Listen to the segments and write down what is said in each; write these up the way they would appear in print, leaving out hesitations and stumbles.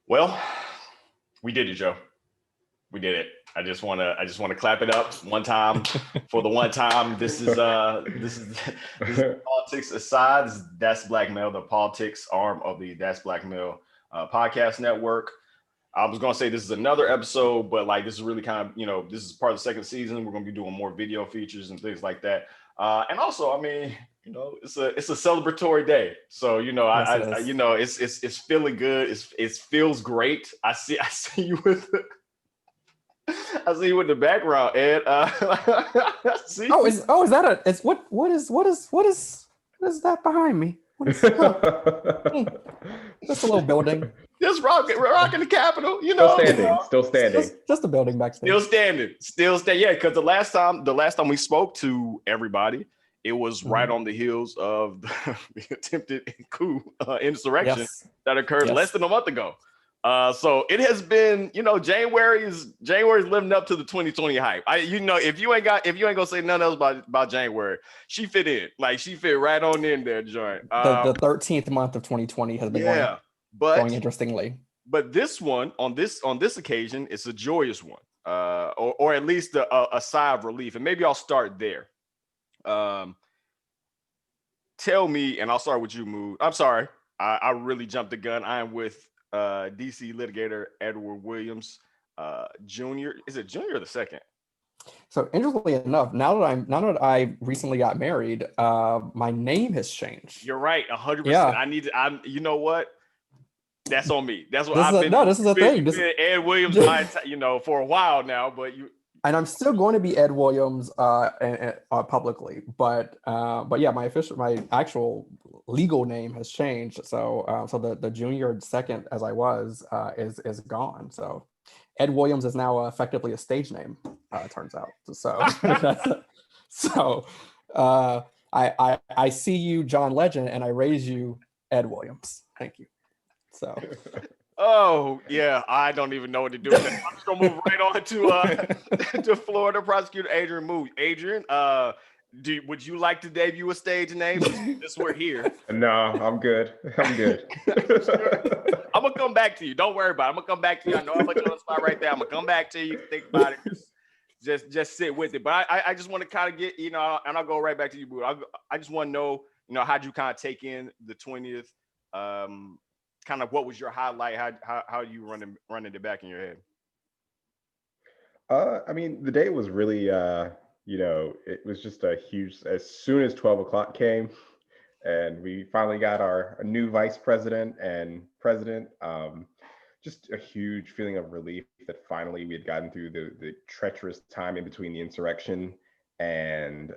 Well, we did it, Joe. We did it. I just want to clap it up one time for the one time. This is politics aside. This is That's Blackmail, the politics arm of the That's Blackmail podcast network. I was going to say this is another episode, but like this is really kind of, this is part of the second season. We're going to be doing more video features and things like that. And also, I mean, it's a celebratory day. So, it's feeling good. It feels great. I see you with the background, Ed. Is that what is that behind me? That's a little building. Just rocking the Capitol, Still standing. Just a building back there. Still standing. Yeah, because the last time we spoke to everybody, it was right on the heels of the attempted coup insurrection that occurred less than a month ago. So it has been, January is living up to the 2020 hype. If you ain't gonna say nothing else about January, she fit in. Like she fit right on in there, joint. The 13th month of 2020 has been going interestingly. But this one on this occasion, it's a joyous one, or at least a sigh of relief. And maybe I'll start there. Tell me, and I'll start with you, Mood. I'm sorry, I really jumped the gun. I am with DC litigator Edward Williams Jr. Is it Jr. or the second? So interestingly enough, now that I recently got married, my name has changed. You're right, 100%. You know what? That's on me. That's what this is a thing. Ed Williams, for a while now, but you. And I'm still going to be Ed Williams publicly, but yeah, my actual legal name has changed. So the junior second as I was is gone. So Ed Williams is now effectively a stage name. It turns out. So I see you, John Legend, and I raise you, Ed Williams. Thank you. So. Oh yeah, I don't even know what to do with that. I'm just gonna move right on to Florida prosecutor Adrian Mood. Adrian, would you like to debut a stage name? Since we're here. No, I'm good. I'm gonna come back to you. Don't worry about it. I'm gonna come back to you. I know I'm gonna put you on the spot right there. I'm gonna come back to you. Think about it. Just sit with it. But I just want to kind of get, and I'll go right back to you, Mood. I just want to know, how'd you kind of take in the 20th? Kind of what was your highlight? How you running it back in your head? I mean, the day was really, it was just a huge. As soon as 12 o'clock came, and we finally got our new vice president and president, just a huge feeling of relief that finally we had gotten through the treacherous time in between the insurrection and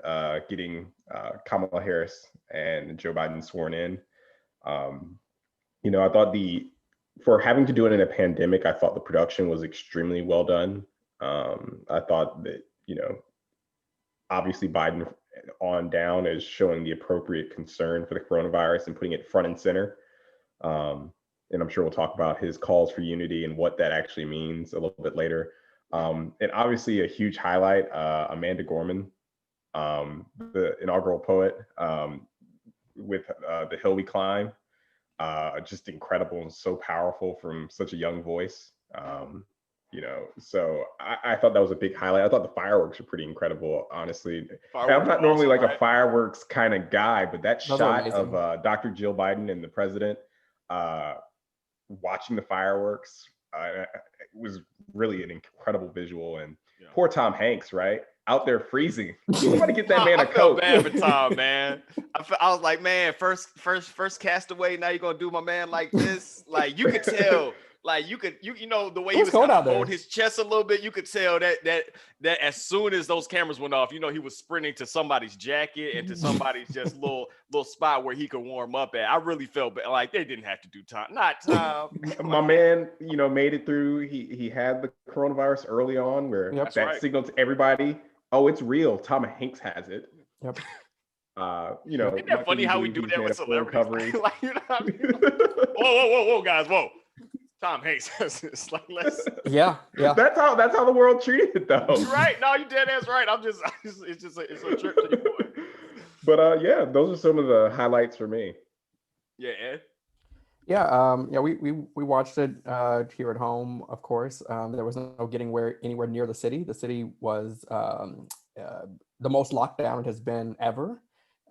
getting Kamala Harris and Joe Biden sworn in. I thought for having to do it in a pandemic, I thought the production was extremely well done. I thought that, obviously Biden on down is showing the appropriate concern for the coronavirus and putting it front and center. And I'm sure we'll talk about his calls for unity and what that actually means a little bit later. And obviously a huge highlight, Amanda Gorman, the inaugural poet with The Hill We Climb. Just incredible and so powerful from such a young voice. So I thought that was a big highlight. I thought the fireworks were pretty incredible, honestly. I'm not normally a fireworks kind of guy, but that shot of Dr. Jill Biden and the president watching the fireworks was really an incredible visual. And poor Tom Hanks, right? Out there freezing. Somebody get that man a coat. I felt bad for Tom, man. I was like, man, first castaway. Now you're gonna do my man like this. Like you could tell, like the way he was kind of holding his chest a little bit. You could tell that as soon as those cameras went off, he was sprinting to somebody's jacket and to somebody's just little spot where he could warm up at. I really felt bad. Like they didn't have to do Tom. Not Tom. My man, made it through. He had the coronavirus early on, where that signaled to everybody. Oh, it's real. Tom Hanks has it. Yep. Isn't that funny how we do that with celebrities? Like, whoa, guys, whoa. Tom Hanks has this. Like, let's. Yeah. That's how the world treated it, though. Right? No, you dead ass right. It's a trip to your boy. But those are some of the highlights for me. Yeah, Ed. Yeah, we watched it here at home, of course. There was no getting anywhere near the city. The city was uh, the most locked down it has been ever.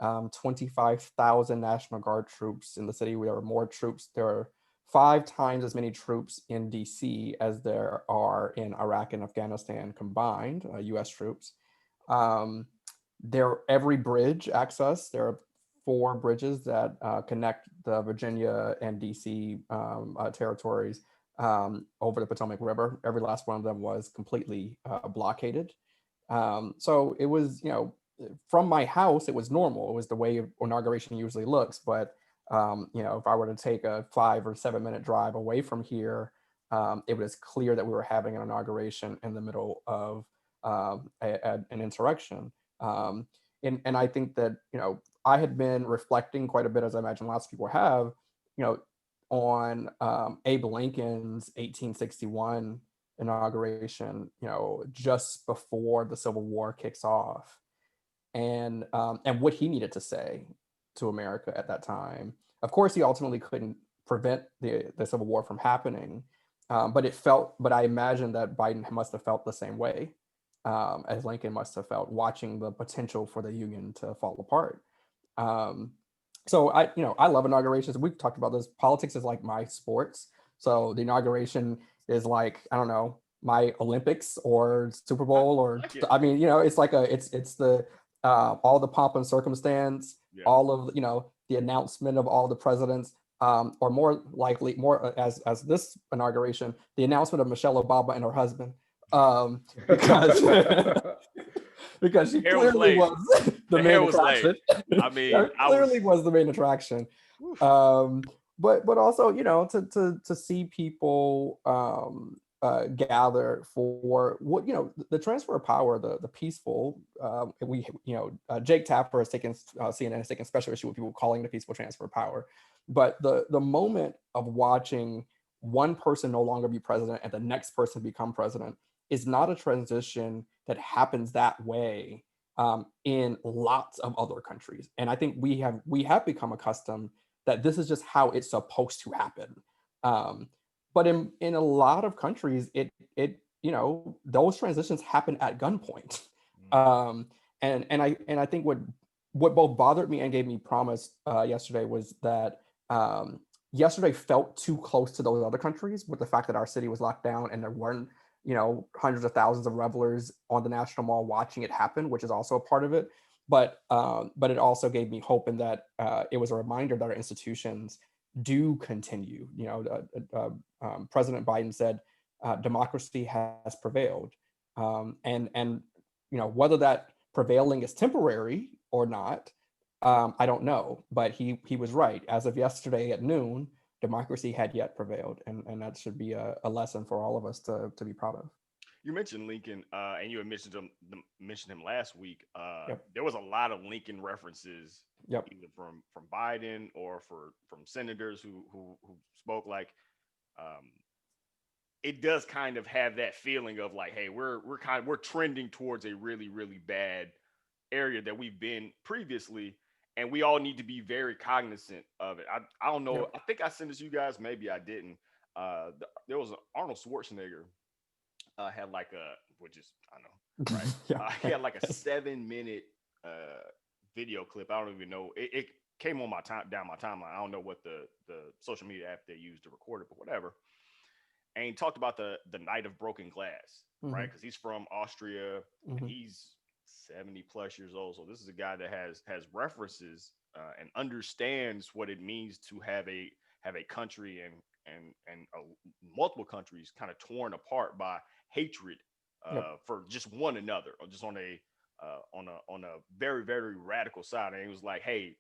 25,000 National Guard troops in the city. There are more troops. There are 5 times as many troops in DC as there are in Iraq and Afghanistan combined, U.S. troops. Um, every bridge access. There are 4 bridges that connect the Virginia and DC territories over the Potomac River. Every last one of them was completely blockaded. So it was, from my house, it was normal. It was the way inauguration usually looks. But if I were to take a 5 or 7 minute drive away from here, it was clear that we were having an inauguration in the middle of an insurrection. Um, and I think that, I had been reflecting quite a bit, as I imagine lots of people have, you know, on Abe Lincoln's 1861 inauguration, just before the Civil War kicks off, and what he needed to say to America at that time. Of course, he ultimately couldn't prevent the Civil War from happening, but I imagine that Biden must have felt the same way as Lincoln must have felt, watching the potential for the Union to fall apart. Um, so I love inaugurations. We've talked about this. Politics is like my sports. So the inauguration is like, I don't know, my Olympics or Super Bowl, or like it. I mean, it's like it's the all the pomp and circumstance, Yeah. all of the announcement of all the presidents, or more likely, more as this inauguration, the announcement of Michelle Obama and her husband, because because she Hair was clearly laid. was the The main hair was laid. attraction. I mean, Clearly was the main attraction. Oof. But also, to see people gather for what, the transfer of power, the peaceful. Jake Tapper has taken CNN has taken special issue with people calling the peaceful transfer of power, but the moment of watching one person no longer be president and the next person become president is not a transition that happens that way in lots of other countries. And I think we have become accustomed that this is just how it's supposed to happen. But in a lot of countries, those transitions happen at gunpoint. And I think what both bothered me and gave me promise yesterday was that yesterday felt too close to those other countries, with the fact that our city was locked down and there weren't hundreds of thousands of revelers on the National Mall watching it happen, which is also a part of it. But it also gave me hope in that it was a reminder that our institutions do continue. President Biden said democracy has prevailed, and whether that prevailing is temporary or not, I don't know. But he was right. As of yesterday at noon, democracy had yet prevailed, and that should be a lesson for all of us to be proud of. You mentioned Lincoln, and you had mentioned him last week. Yep. There was a lot of Lincoln references, Yep. either from Biden or from senators who spoke. Like, it does kind of have that feeling of like, hey, we're trending towards a really, really bad area that we've been previously, and we all need to be very cognizant of it. I don't know. Yep. I think I sent this to you guys. Maybe I didn't. There was an Arnold Schwarzenegger. Had like which is, I don't know, right? Yeah. He had like a 7-minute video clip. I don't even know. It came on down my timeline. I don't know what the social media app they used to record it, but whatever. And he talked about the night of broken glass, right? Because he's from Austria and he's 70 plus years old. So this is a guy that has references and understands what it means to have a country and multiple countries kind of torn apart by hatred for just one another, or just on a very, very radical side. And he was like, hey,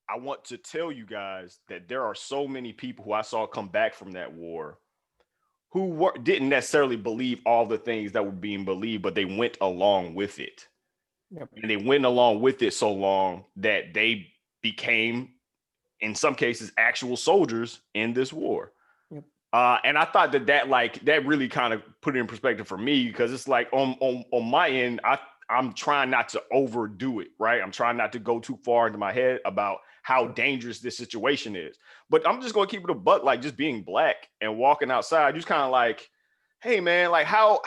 I want to tell you guys that there are so many people who I saw come back from that war who didn't necessarily believe all the things that were being believed, but they went along with it. Yep. And they went along with it so long that they became, in some cases, actual soldiers in this war. Yep. And I thought that really kind of put it in perspective for me, because it's like on my end, I'm trying not to overdo it, right? I'm trying not to go too far into my head about how dangerous this situation is. But I'm just going to keep it a buck, like just being black and walking outside, just kind of like, hey man, like how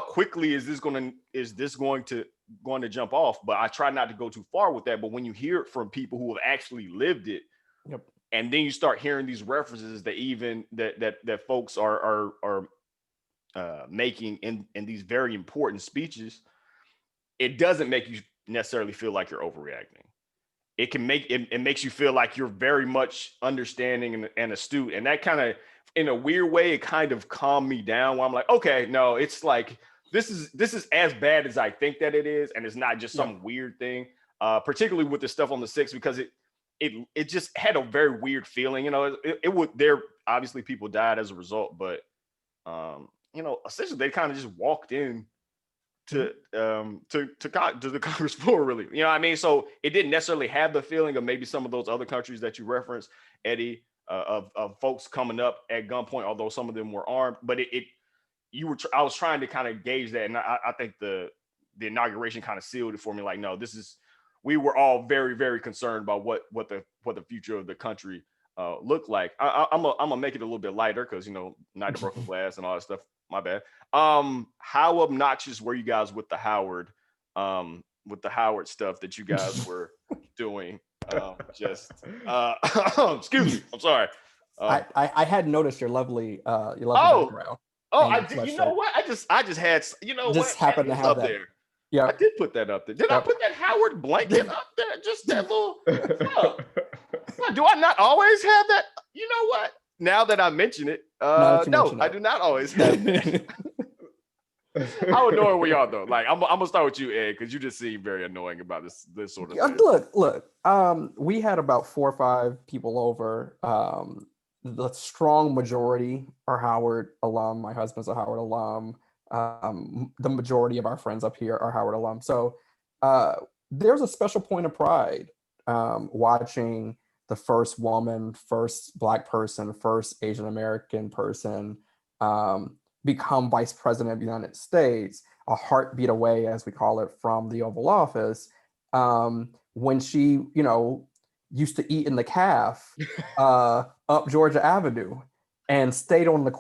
quickly is this going to jump off? But I try not to go too far with that. But when you hear it from people who have actually lived it, Yep. and then you start hearing these references that even that folks are making in these very important speeches, it doesn't make you necessarily feel like you're overreacting. It can make it makes you feel like you're very much understanding and astute, and that kind of, in a weird way, it kind of calmed me down. Where I'm like, okay, no, it's like this is as bad as I think that it is, and it's not just some weird thing. Particularly with the stuff on the 6th, because it just had a very weird feeling. You know, it would, there obviously people died as a result, but you know, essentially they kind of just walked in to the Congress floor, really. You know what I mean? So it didn't necessarily have the feeling of maybe some of those other countries that you referenced, Eddie, of folks coming up at gunpoint, although some of them were armed. But I was trying to kind of gauge that, and I think the inauguration kind of sealed it for me. Like, no, we were all very, very concerned about what the future of the country looked like. I'm gonna make it a little bit lighter because, you know, night of broken glass and all that stuff. My bad. How obnoxious were you guys with the Howard stuff that you guys were doing? Excuse me. I'm sorry. I had noticed your lovely background. Oh, I did. You know what? I just had, you know, just what happened to have up that there. Yeah, I did put that up there. Did I put that Howard blanket up there? Just that little. Do I not always have that? You know what? Now that I mention it, no, I do not always have that. How annoying were y'all though? Like, I'm gonna start with you, Ed, because you just seem very annoying about this sort of thing. Look. We had about 4 or 5 people over. The strong majority are Howard alum. My husband's a Howard alum. The majority of our friends up here are Howard alum. So there's a special point of pride watching the first woman, first Black person, first Asian American person become vice president of the United States, a heartbeat away, as we call it, from the Oval Office. When she, you know, used to eat in the calf up Georgia Avenue and stayed in the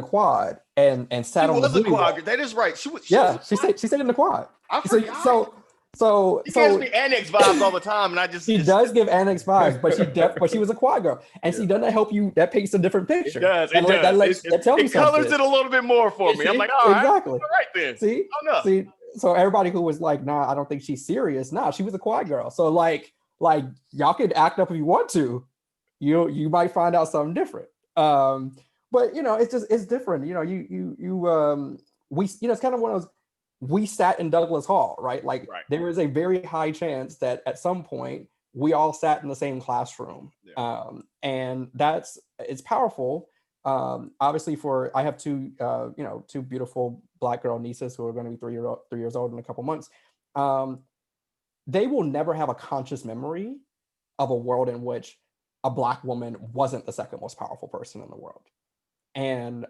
quad and sat on the booty wall. That is right. She stayed in the quad. I forgot. So she gives me annex vibes all the time, and she does give annex vibes, but she was a quad girl, and see, doesn't that help you? That paints a different picture. It does. It tells colors it a little bit more for me. I'm like, all right, exactly. All right then. See, so everybody who was like, nah, I don't think she's serious. Nah, she was a quad girl. So like y'all could act up if you want to. You might find out something different. But you know, it's different. You know, it's kind of one of those. We sat in Douglas Hall, right? Like there is a very high chance that at some point we all sat in the same classroom. Yeah. And it's powerful. Obviously I have two beautiful Black girl nieces who are going to be 3 years old in a couple months. They will never have a conscious memory of a world in which a Black woman wasn't the second most powerful person in the world. And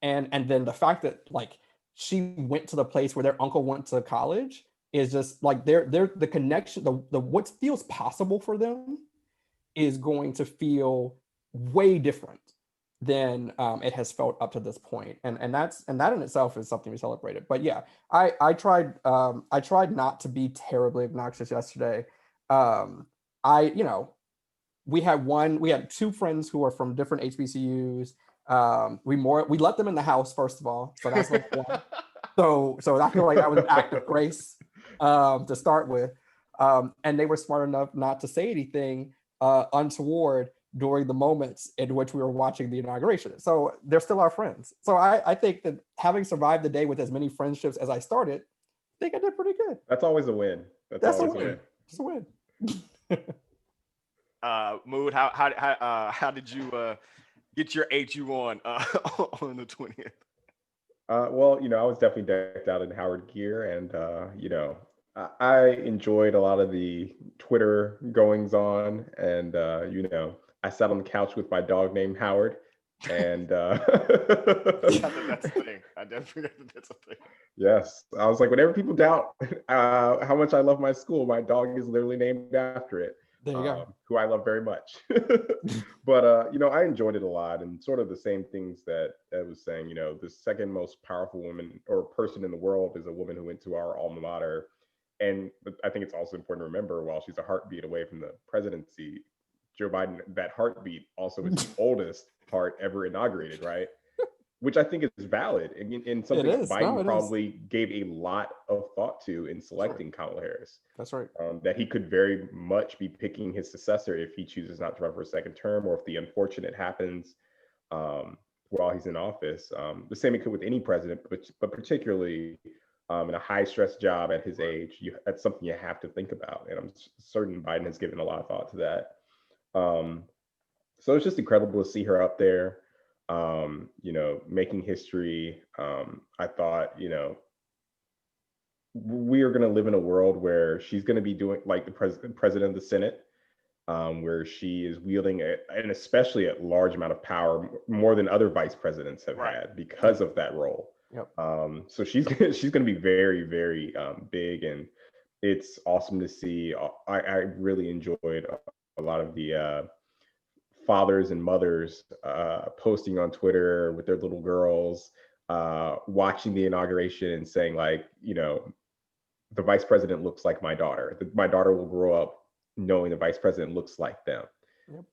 then the fact that like she went to the place where their uncle went to college is just like the connection, the what feels possible for them is going to feel way different than it has felt up to this point. And that in itself is something we celebrated. But yeah, I tried not to be terribly obnoxious yesterday. We had 2 friends who are from different HBCUs. We let them in the house, first of all, so that's like one. So I feel like that was an act of grace to start with, and they were smart enough not to say anything untoward during the moments in which we were watching the inauguration. So they're still our friends. So I think that having survived the day with as many friendships as I started, I think I did pretty good. That's always a win. That's always a win. It's a win. Mood, how did you get your HU on the 20th? Well, you know, I was definitely decked out in Howard gear, and you know, I enjoyed a lot of the Twitter goings on, and you know, I sat on the couch with my dog named Howard, and I think that's a thing. I definitely forgot that that's a thing. Yes, I was like, whenever people doubt how much I love my school, my dog is literally named after it. There you go. who I love very much. But I enjoyed it a lot, and sort of the same things that Ed was saying. The second most powerful woman or person in the world is a woman who went to our alma mater. And I think it's also important to remember, while she's a heartbeat away from the presidency, Joe Biden, that heartbeat also is the oldest heart ever inaugurated, right? Which I think is valid, and something It is. Biden No, it is. probably gave a lot of thought to in selecting Kamala Harris. That's right. That he could very much be picking his successor if he chooses not to run for a second term, or if the unfortunate happens while he's in office. The same it could with any president, but particularly in a high stress job at his age, that's something you have to think about. And I'm certain Biden has given a lot of thought to that. So it's just incredible to see her up there, making history. I thought, we are going to live in a world where she's going to be doing like the president of the Senate, where she is wielding and especially a large amount of power, more than other vice presidents have had because of that role. Yep. So she's going to be very, very big, and it's awesome to see. I really enjoyed a lot of the fathers and mothers posting on Twitter with their little girls, watching the inauguration and saying, like, the vice president looks like my daughter. My daughter will grow up knowing the vice president looks like them. Yep.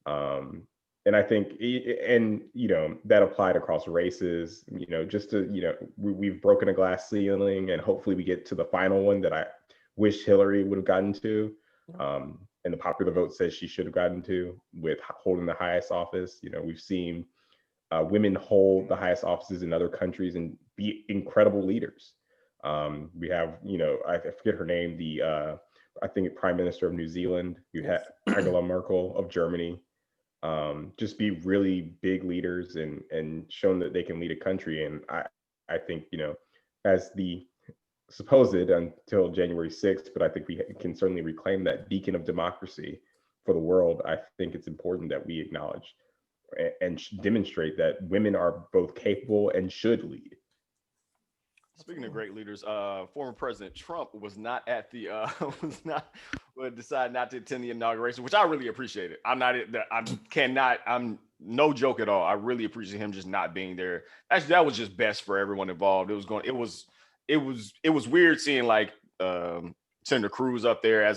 And I think, that applied across races, just to, we've broken a glass ceiling, and hopefully we get to the final one that I wish Hillary would have gotten to. And the popular vote says she should have gotten to, with holding the highest office. We've seen women hold the highest offices in other countries and be incredible leaders. We have, I forget her name, I think Prime Minister of New Zealand. You had Angela Merkel of Germany. Just be really big leaders and shown that they can lead a country. And I think, as the supposed until January 6th, but I think we can certainly reclaim that beacon of democracy for the world. I think it's important that we acknowledge and demonstrate that women are both capable and should lead. Speaking of great leaders, former President Trump was not at the decided not to attend the inauguration, which I really appreciated. I'm no joke at all. I really appreciate him just not being there. Actually, that was just best for everyone involved. It was weird seeing like Senator Cruz up there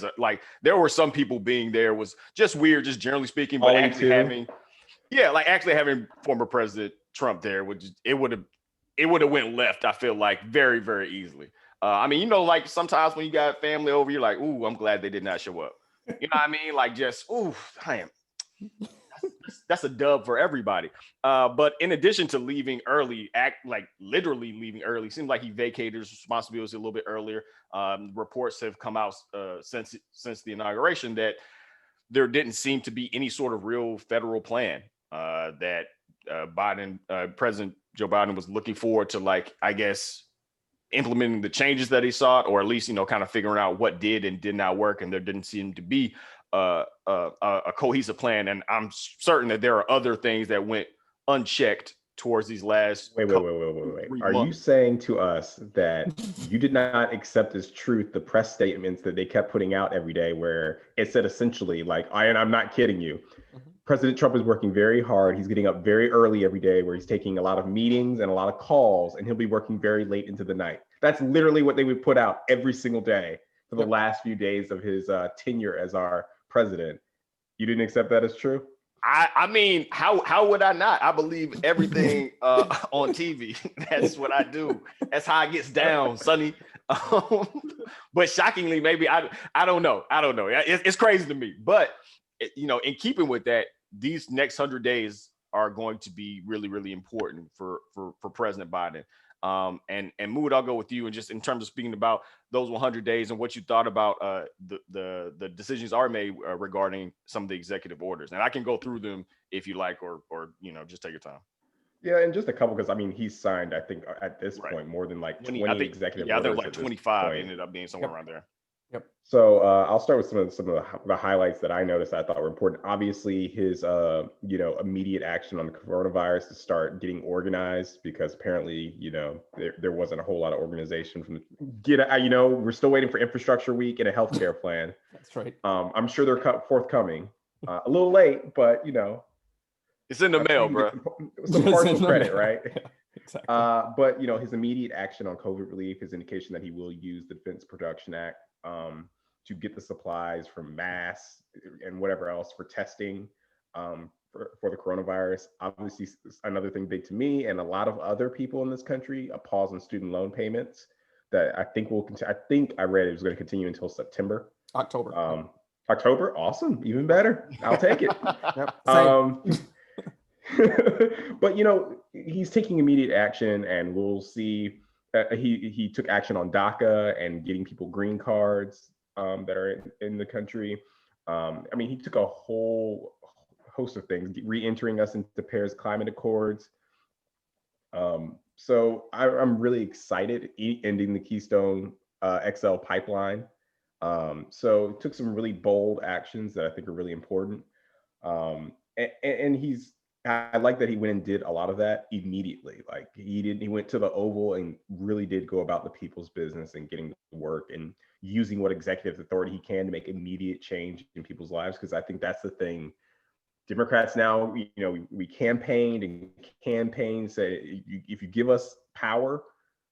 there were some people being there was just weird, just generally speaking, but actually having former President Trump there it would have went left, I feel like, very, very easily. Like sometimes when you got family over, you're like, ooh, I'm glad they did not show up. You know what I mean? Like, just, ooh, damn. That's a dub for everybody. But in addition to leaving early, literally leaving early, seems like he vacated his responsibilities a little bit earlier. Reports have come out since the inauguration that there didn't seem to be any sort of real federal plan that President Joe Biden was looking forward to, like, I guess, implementing the changes that he sought, or at least, kind of figuring out what did and did not work. And there didn't seem to be a cohesive plan. And I'm certain that there are other things that went unchecked towards these last. Wait. Are you saying to us that you did not accept as truth the press statements that they kept putting out every day, where it said essentially, like, and I'm not kidding you, President Trump is working very hard. He's getting up very early every day, where he's taking a lot of meetings and a lot of calls, and he'll be working very late into the night. That's literally what they would put out every single day for the last few days of his tenure as our president. You didn't accept that as true? I mean, how would I not? I believe everything on TV. That's what I do. That's how it gets down, Sonny. But shockingly, maybe I don't know. It's crazy to me. But in keeping with that, these next 100 days are going to be really, really important for President Biden. And Mood, I'll go with you, and just in terms of speaking about those 100 days and what you thought about the decisions are made regarding some of the executive orders. And I can go through them if you like, or just take your time. Yeah, and just a couple, because he's signed, I think, at this point, more than like 20 executive orders. I think like 25 ended up being somewhere around there. Yep. So I'll start with some of the highlights that I noticed I thought were important. Obviously, his immediate action on the coronavirus to start getting organized, because apparently there wasn't a whole lot of organization from we're still waiting for infrastructure week and a healthcare plan. That's right. I'm sure they're forthcoming. A little late, but it's in the mail, bro. Some partial credit, right? Yeah, exactly. But his immediate action on COVID relief is indication that he will use the Defense Production Act to get the supplies from masks and whatever else for testing for the coronavirus. Obviously, another thing big to me and a lot of other people in this country, a pause on student loan payments that I think will continue. I think I read it was going to continue until September. October. October, awesome, even better. I'll take it. Yep. But he's taking immediate action, and we'll see. He took action on DACA and getting people green cards that are in the country. He took a whole host of things, re-entering us into Paris Climate Accords. So I'm really excited, ending the Keystone XL pipeline. So it took some really bold actions that I think are really important. And I like that he went and did a lot of that immediately. Like he went to the Oval and really did go about the people's business and getting to work and using what executive authority he can to make immediate change in people's lives. Because I think that's the thing. Democrats now, we campaigned and say, if you give us power,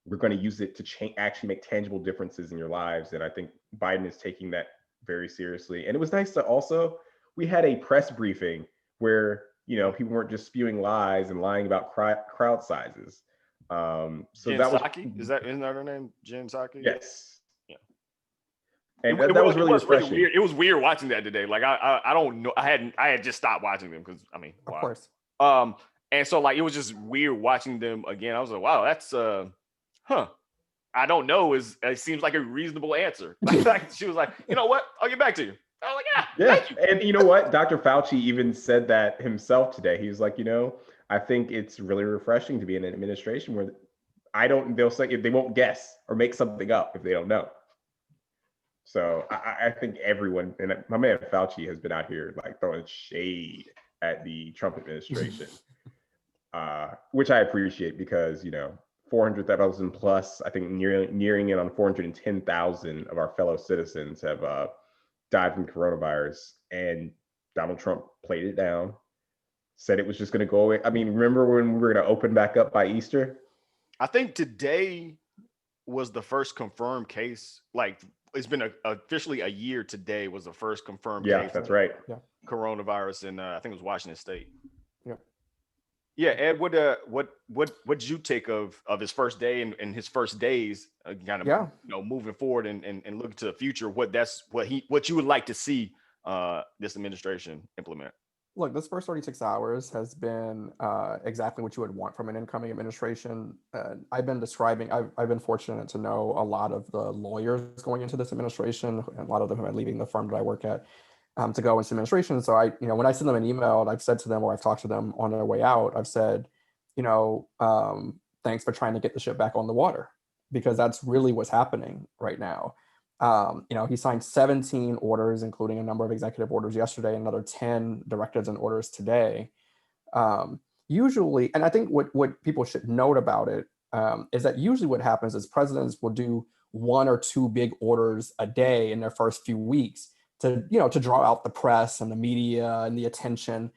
we're going to use it to actually make tangible differences in your lives. And I think Biden is taking that very seriously. And it was nice to we had a press briefing where, people weren't just spewing lies and lying about crowd sizes. So Jen that was, Psaki? Isn't that her name? Jen Psaki? Yes. Yeah. And that was really refreshing. Really weird. It was weird watching that today. Like I don't know. I had just stopped watching them because Of wow. course. And so like it was just weird watching them again. I was like, wow, that's I don't know. It seems like a reasonable answer. Like she was like, you know what? I'll get back to you. I was like, yeah. Thank you. And you know what? Dr. Fauci even said that himself today. He was like, I think it's really refreshing to be in an administration where they'll say if they won't guess or make something up if they don't know. So I think everyone, and my man Fauci has been out here like throwing shade at the Trump administration, which I appreciate because, 400,000 plus, I think nearing in on 410,000 of our fellow citizens have died from coronavirus, and Donald Trump played it down, said it was just going to go away. Remember when we were going to open back up by Easter? I think today was the first confirmed case. Like it's been officially a year. Today was the first confirmed case. Yeah, that's right. Yeah. Coronavirus in I think it was Washington State. Yeah. Yeah, Ed, what did you take of his first day and his first days, kind of moving forward and looking to the future? What you would like to see this administration implement? Look, this first 36 hours has been exactly what you would want from an incoming administration. I've been fortunate to know a lot of the lawyers going into this administration, and a lot of them have been leaving the firm that I work at to go into administration. So when I send them an email, I've said to them, or I've talked to them on their way out, I've said, thanks for trying to get the ship back on the water, because that's really what's happening right now. He signed 17 orders, including a number of executive orders yesterday, another 10 directives and orders today. Usually, and I think what people should note about it is that usually what happens is presidents will do 1 or 2 big orders a day in their first few weeks to draw out the press and the media and the attention.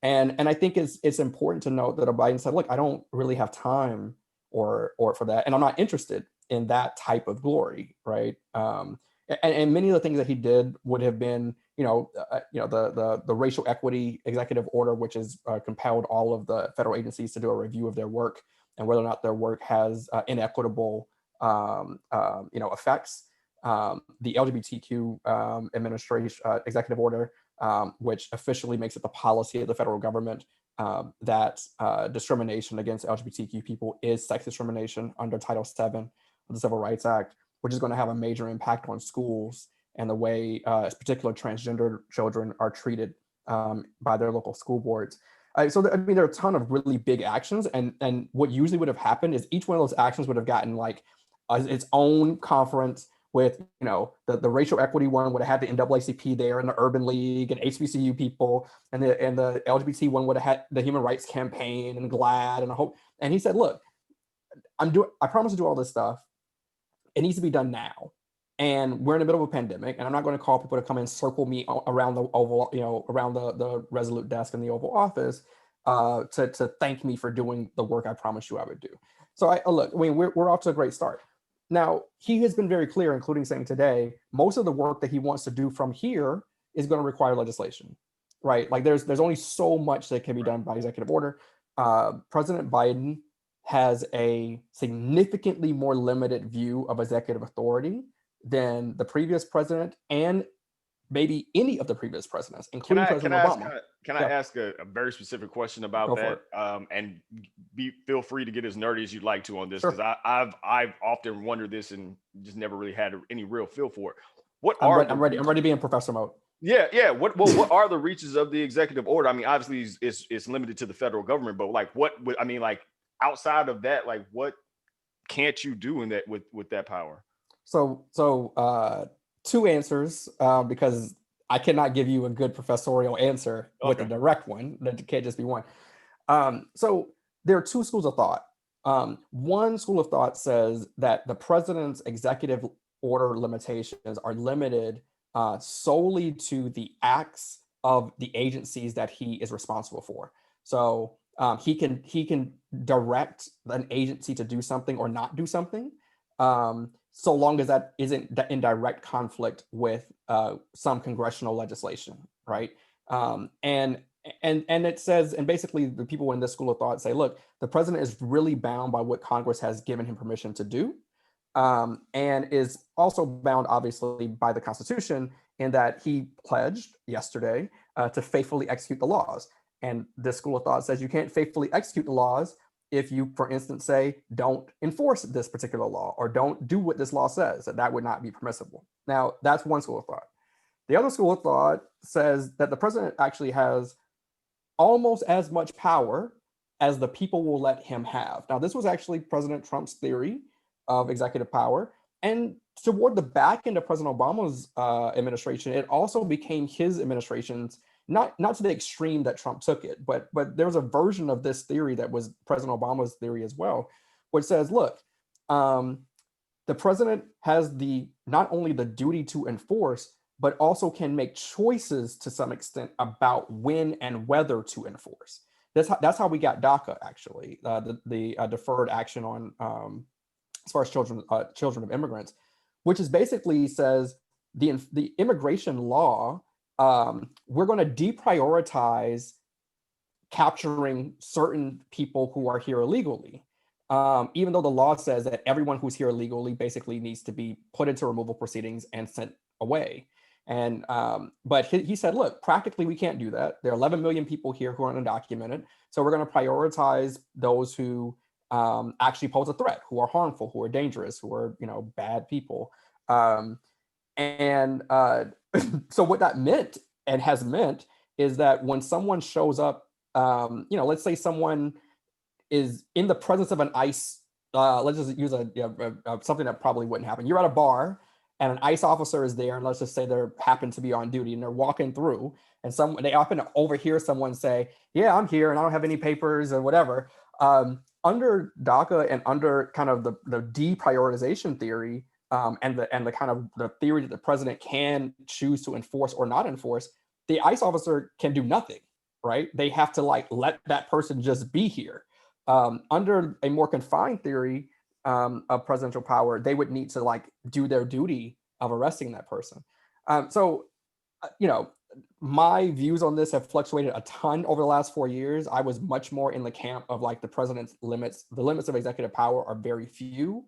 And I think it's important to note that Biden said, look, I don't really have time or for that, and I'm not interested in that type of glory, right? And many of the things that he did would have been, the racial equity executive order, which has compelled all of the federal agencies to do a review of their work and whether or not their work has inequitable, effects. The LGBTQ administration executive order, which officially makes it the policy of the federal government that discrimination against LGBTQ people is sex discrimination under Title VII of the Civil Rights Act, which is going to have a major impact on schools and the way particular transgender children are treated by their local school boards. So there are a ton of really big actions, and what usually would have happened is each one of those actions would have gotten like its own conference with, the racial equity one would have had the NAACP there and the Urban League and HBCU people, and the LGBT one would have had the Human Rights Campaign and GLAAD and a whole. And he said, look, I promise to do all this stuff. It needs to be done now. And we're in the middle of a pandemic, and I'm not going to call people to come and circle me around the Oval, around the Resolute desk in the Oval Office to thank me for doing the work I promised you I would do. So look, I mean, we're off to a great start. Now, he has been very clear, including saying today, most of the work that he wants to do from here is going to require legislation, right? Like there's only so much that can be done by executive order. President Biden has a significantly more limited view of executive authority than the previous president and maybe any of the previous presidents, including President Obama. Can I ask a very specific question about that? And feel free to get as nerdy as you'd like to on this, because I've often wondered this and just never really had any real feel for it. I'm ready to be in professor mode. Yeah. What are the reaches of the executive order? I mean, obviously it's limited to the federal government, but like outside of that, like what can't you do in that with that power? So two answers, because I cannot give you a good professorial answer with a direct one. That can't just be one. So there are two schools of thought. One school of thought says that the president's executive order limitations are limited solely to the acts of the agencies that he is responsible for. So he can direct an agency to do something or not do something, so long as that isn't in direct conflict with some congressional legislation, right? And it says, and basically the people in this school of thought say, look, the president is really bound by what Congress has given him permission to do, and is also bound, obviously, by the Constitution, in that he pledged yesterday to faithfully execute the laws. And this school of thought says you can't faithfully execute the laws if you, for instance, say, don't enforce this particular law or don't do what this law says, that would not be permissible. Now, that's one school of thought. The other school of thought says that the president actually has almost as much power as the people will let him have. Now, this was actually President Trump's theory of executive power. And toward the back end of President Obama's administration, it also became his administration's, not to the extreme that Trump took it, but there was a version of this theory that was President Obama's theory as well, which says, look, the president has not only the duty to enforce, but also can make choices to some extent about when and whether to enforce. That's how we got DACA, actually, the deferred action on as far as children of immigrants, which is basically says the immigration law. We're going to deprioritize capturing certain people who are here illegally, even though the law says that everyone who's here illegally basically needs to be put into removal proceedings and sent away. And but he said, look, practically we can't do that. There are 11 million people here who are undocumented, so we're going to prioritize those who actually pose a threat, who are harmful, who are dangerous, who are bad people. So what that meant and has meant is that when someone shows up, let's say someone is in the presence of an ICE, let's just use something that probably wouldn't happen. You're at a bar and an ICE officer is there, and let's just say they happen to be on duty and they're walking through, and they happen to overhear someone say, yeah, I'm here and I don't have any papers or whatever. Under DACA and under kind of the deprioritization theory, and the kind of the theory that the president can choose to enforce or not enforce, the ICE officer can do nothing, right? They have to let that person just be here. Under a more confined theory of presidential power, they would need to do their duty of arresting that person. My views on this have fluctuated a ton over the last 4 years. I was much more in the camp of the president's limits. The limits of executive power are very few.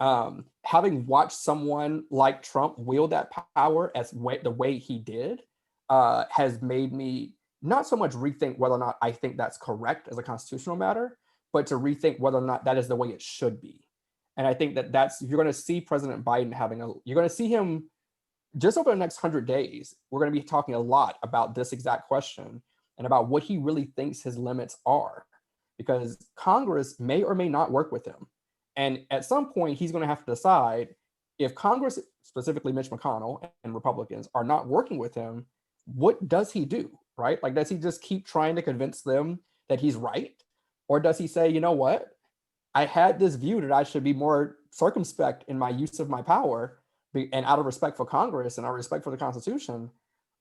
Having watched someone like Trump wield that power the way he did has made me not so much rethink whether or not I think that's correct as a constitutional matter, but to rethink whether or not that is the way it should be. And I think you're going to see President Biden you're going to see him just over the next 100 days. We're going to be talking a lot about this exact question and about what he really thinks his limits are, because Congress may or may not work with him. And at some point, he's going to have to decide, if Congress, specifically Mitch McConnell and Republicans, are not working with him, what does he do, right? Like, does he just keep trying to convince them that he's right? Or does he say, you know what? I had this view that I should be more circumspect in my use of my power and out of respect for Congress and out of respect for the Constitution,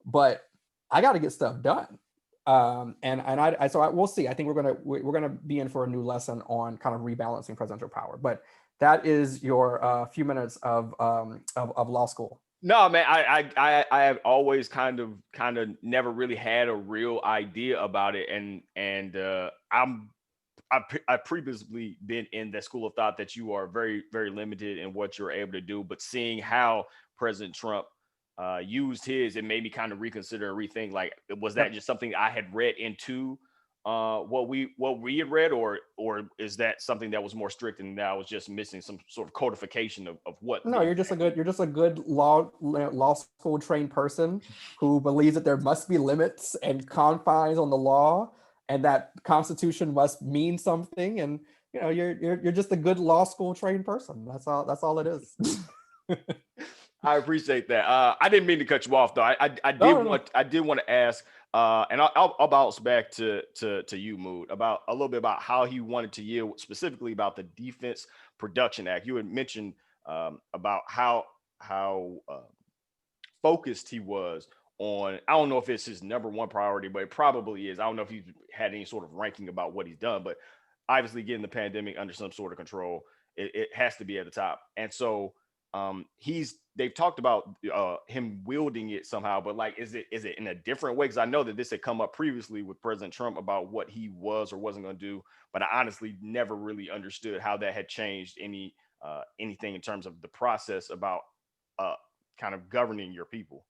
but I got to get stuff done. We'll see. I think we're gonna be in for a new lesson on kind of rebalancing presidential power. But that is your few minutes of law school. No, man, I have always kind of never really had a real idea about it, and I've previously been in that school of thought that you are very, very limited in what you're able to do. But seeing how President Trump used his, it made me kind of reconsider and rethink. Like, was that just something I had read into what we had read, or is that something that was more strict and that I was just missing some sort of codification of what? No, you're just a good law school trained person who believes that there must be limits and confines on the law, and that Constitution must mean something. And you're just a good law school trained person. That's all it is. I appreciate that. I didn't mean to cut you off, though. I did want to ask, and I'll bounce back to you, Mood, about a little bit about how he wanted to yield, specifically about the Defense Production Act. You had mentioned about how focused he was on. I don't know if it's his number one priority, but it probably is. I don't know if he's had any sort of ranking about what he's done, but obviously getting the pandemic under some sort of control, it has to be at the top. And so they've talked about him wielding it somehow, but like, is it in a different way? Because I know that this had come up previously with President Trump about what he was or wasn't going to do, but I honestly never really understood how that had changed anything in terms of the process about kind of governing your people.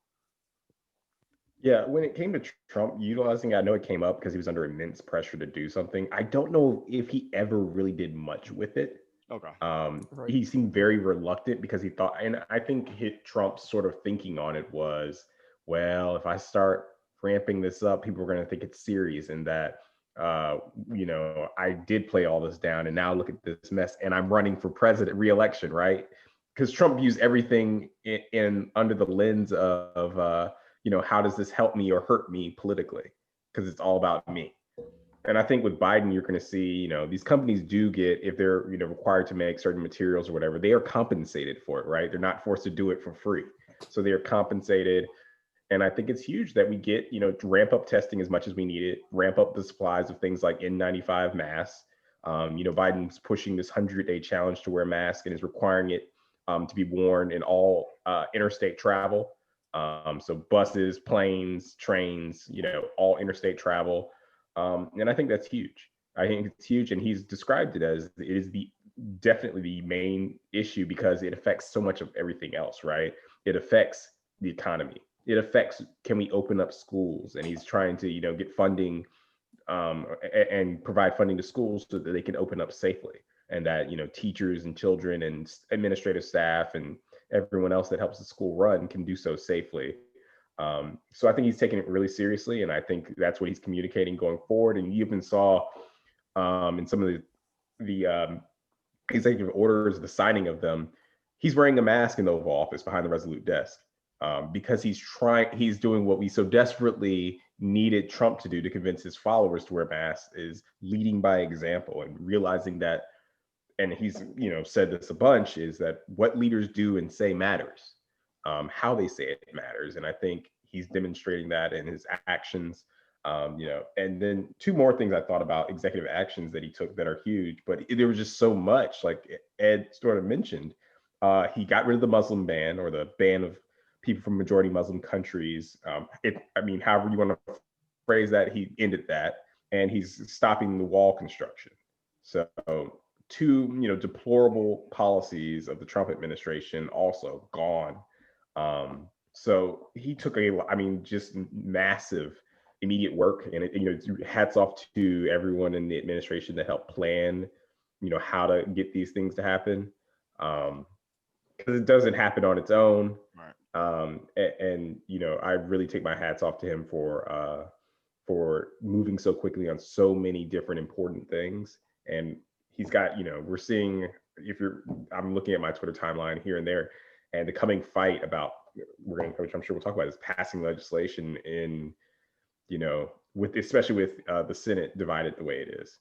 Yeah, when it came to Trump utilizing, I know it came up because he was under immense pressure to do something. I don't know if he ever really did much with it. Okay. Right. He seemed very reluctant because he thought, and I think Trump's sort of thinking on it was, well, if I start ramping this up, people are going to think it's serious, and that, I did play all this down, and now look at this mess, and I'm running for president re-election, right? Because Trump views everything in under the lens of how does this help me or hurt me politically? Because it's all about me. And I think with Biden, you're going to see, these companies do get, if they're, required to make certain materials or whatever, they are compensated for it, right? They're not forced to do it for free. So they are compensated. And I think it's huge that we get, to ramp up testing as much as we need it, ramp up the supplies of things like N95 masks. Biden's pushing this 100-day challenge to wear a mask and is requiring it to be worn in all interstate travel. So buses, planes, trains, all interstate travel. And I think that's huge. I think it's huge. And he's described it as it is definitely the main issue because it affects so much of everything else, right? It affects the economy. It affects, can we open up schools? And he's trying to, get funding and provide funding to schools so that they can open up safely. And that, teachers and children and administrative staff and everyone else that helps the school run can do so safely. So I think he's taking it really seriously, and I think that's what he's communicating going forward. And you even saw in some of the executive orders, the signing of them, he's wearing a mask in the Oval Office behind the Resolute desk because he's doing what we so desperately needed Trump to do to convince his followers to wear masks, is leading by example and realizing that, and he's said this a bunch, is that what leaders do and say matters. How they say it matters. And I think he's demonstrating that in his actions. And then two more things I thought about executive actions that he took that are huge, but there was just so much, like Ed sort of mentioned. He got rid of the Muslim ban, or the ban of people from majority Muslim countries. However you want to phrase that, he ended that, and he's stopping the wall construction. So two, deplorable policies of the Trump administration also gone. So he took just massive immediate work, and hats off to everyone in the administration that helped plan, how to get these things to happen. Because it doesn't happen on its own. Right. And I really take my hats off to him for moving so quickly on so many different important things. And he's got, we're seeing, I'm looking at my Twitter timeline here and there, And the coming fight about, which I'm sure we'll talk about, is passing legislation in, especially with the Senate divided the way it is.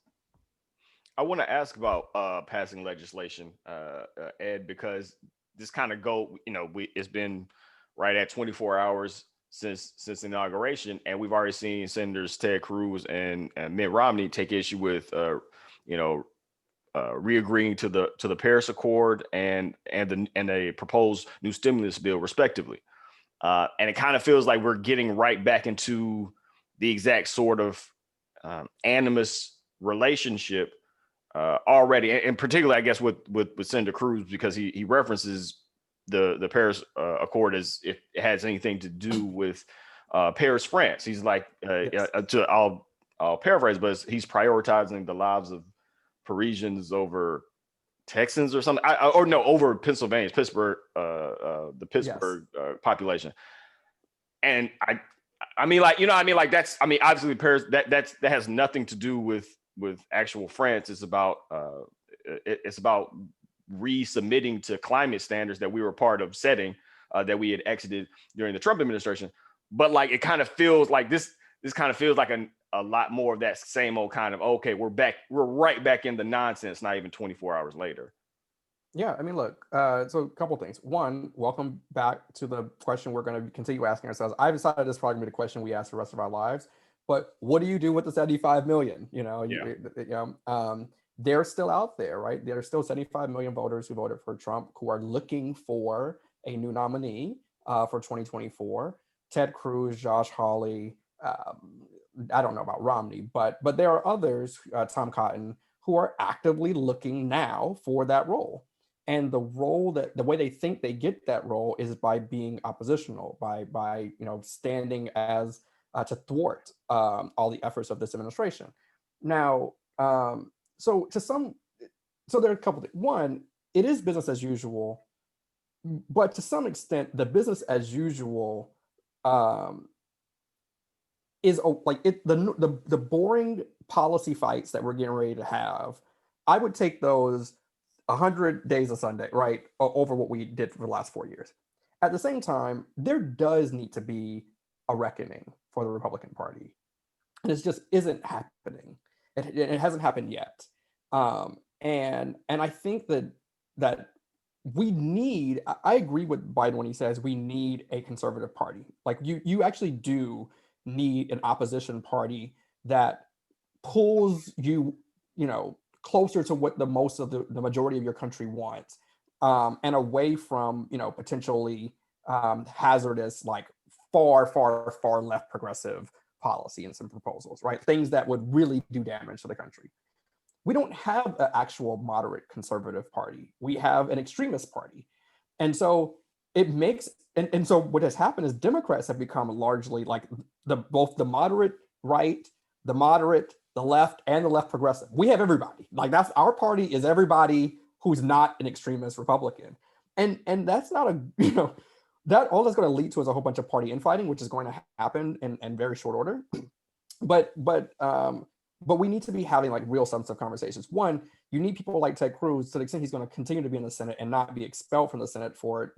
I want to ask about passing legislation, Ed, because this kind of it's been right at 24 hours since the inauguration, and we've already seen Senators Ted Cruz and Mitt Romney take issue with re-agreeing to the Paris Accord and a proposed new stimulus bill, respectively. And it kind of feels like we're getting right back into the exact sort of animus relationship already, and particularly, I guess, with Senator Cruz, because he references the Paris Accord as if it has anything to do with Paris, France. He's like, Yes. I'll paraphrase, but he's prioritizing the lives of Parisians over Texans or something, over Pennsylvania, Pittsburgh, the Pittsburgh population. And I mean, like, that's, obviously Paris, that has nothing to do with actual France. It's about resubmitting to climate standards that we were part of setting, that we had exited during the Trump administration. But like, it kind of feels like this kind of feels like a lot more of that same old kind of, okay, we're right back in the nonsense, not even 24 hours later. Yeah, I mean, look, so a couple things. One, welcome back to the question we're going to continue asking ourselves. I've decided this is probably going to be the question we ask the rest of our lives. But what do you do with the 75 million? They're still out there, right? There are still 75 million voters who voted for Trump who are looking for a new nominee for 2024. Ted Cruz, Josh Hawley, I don't know about Romney, but there are others, Tom Cotton, who are actively looking now for that role. And the way they think they get that role is by being oppositional, by standing as to thwart all the efforts of this administration. Now, so there are a couple things. One, it is business as usual, but to some extent, the business as usual is like the boring policy fights that we're getting ready to have. I would take those 100 days of Sunday, right, over what we did for the last 4 years. At the same time, there does need to be a reckoning for the Republican Party, and it just isn't happening. It hasn't happened yet, and I think that we need. I agree with Biden when he says we need a conservative party. Like you actually do need an opposition party that pulls you closer to what the majority of your country wants, and away from potentially hazardous, like far left progressive policy and some proposals, right? Things that would really do damage to the country. We don't have an actual moderate conservative party. We have an extremist party. And so it makes, and so what has happened is Democrats have become largely like both the moderate right, the moderate, the left, and the left progressive. We have everybody. Like that's our party is everybody who's not an extremist Republican. And that's not that all that's going to lead to is a whole bunch of party infighting, which is going to happen in very short order. But we need to be having like real substantive conversations. One, you need people like Ted Cruz, to the extent he's going to continue to be in the Senate and not be expelled from the Senate for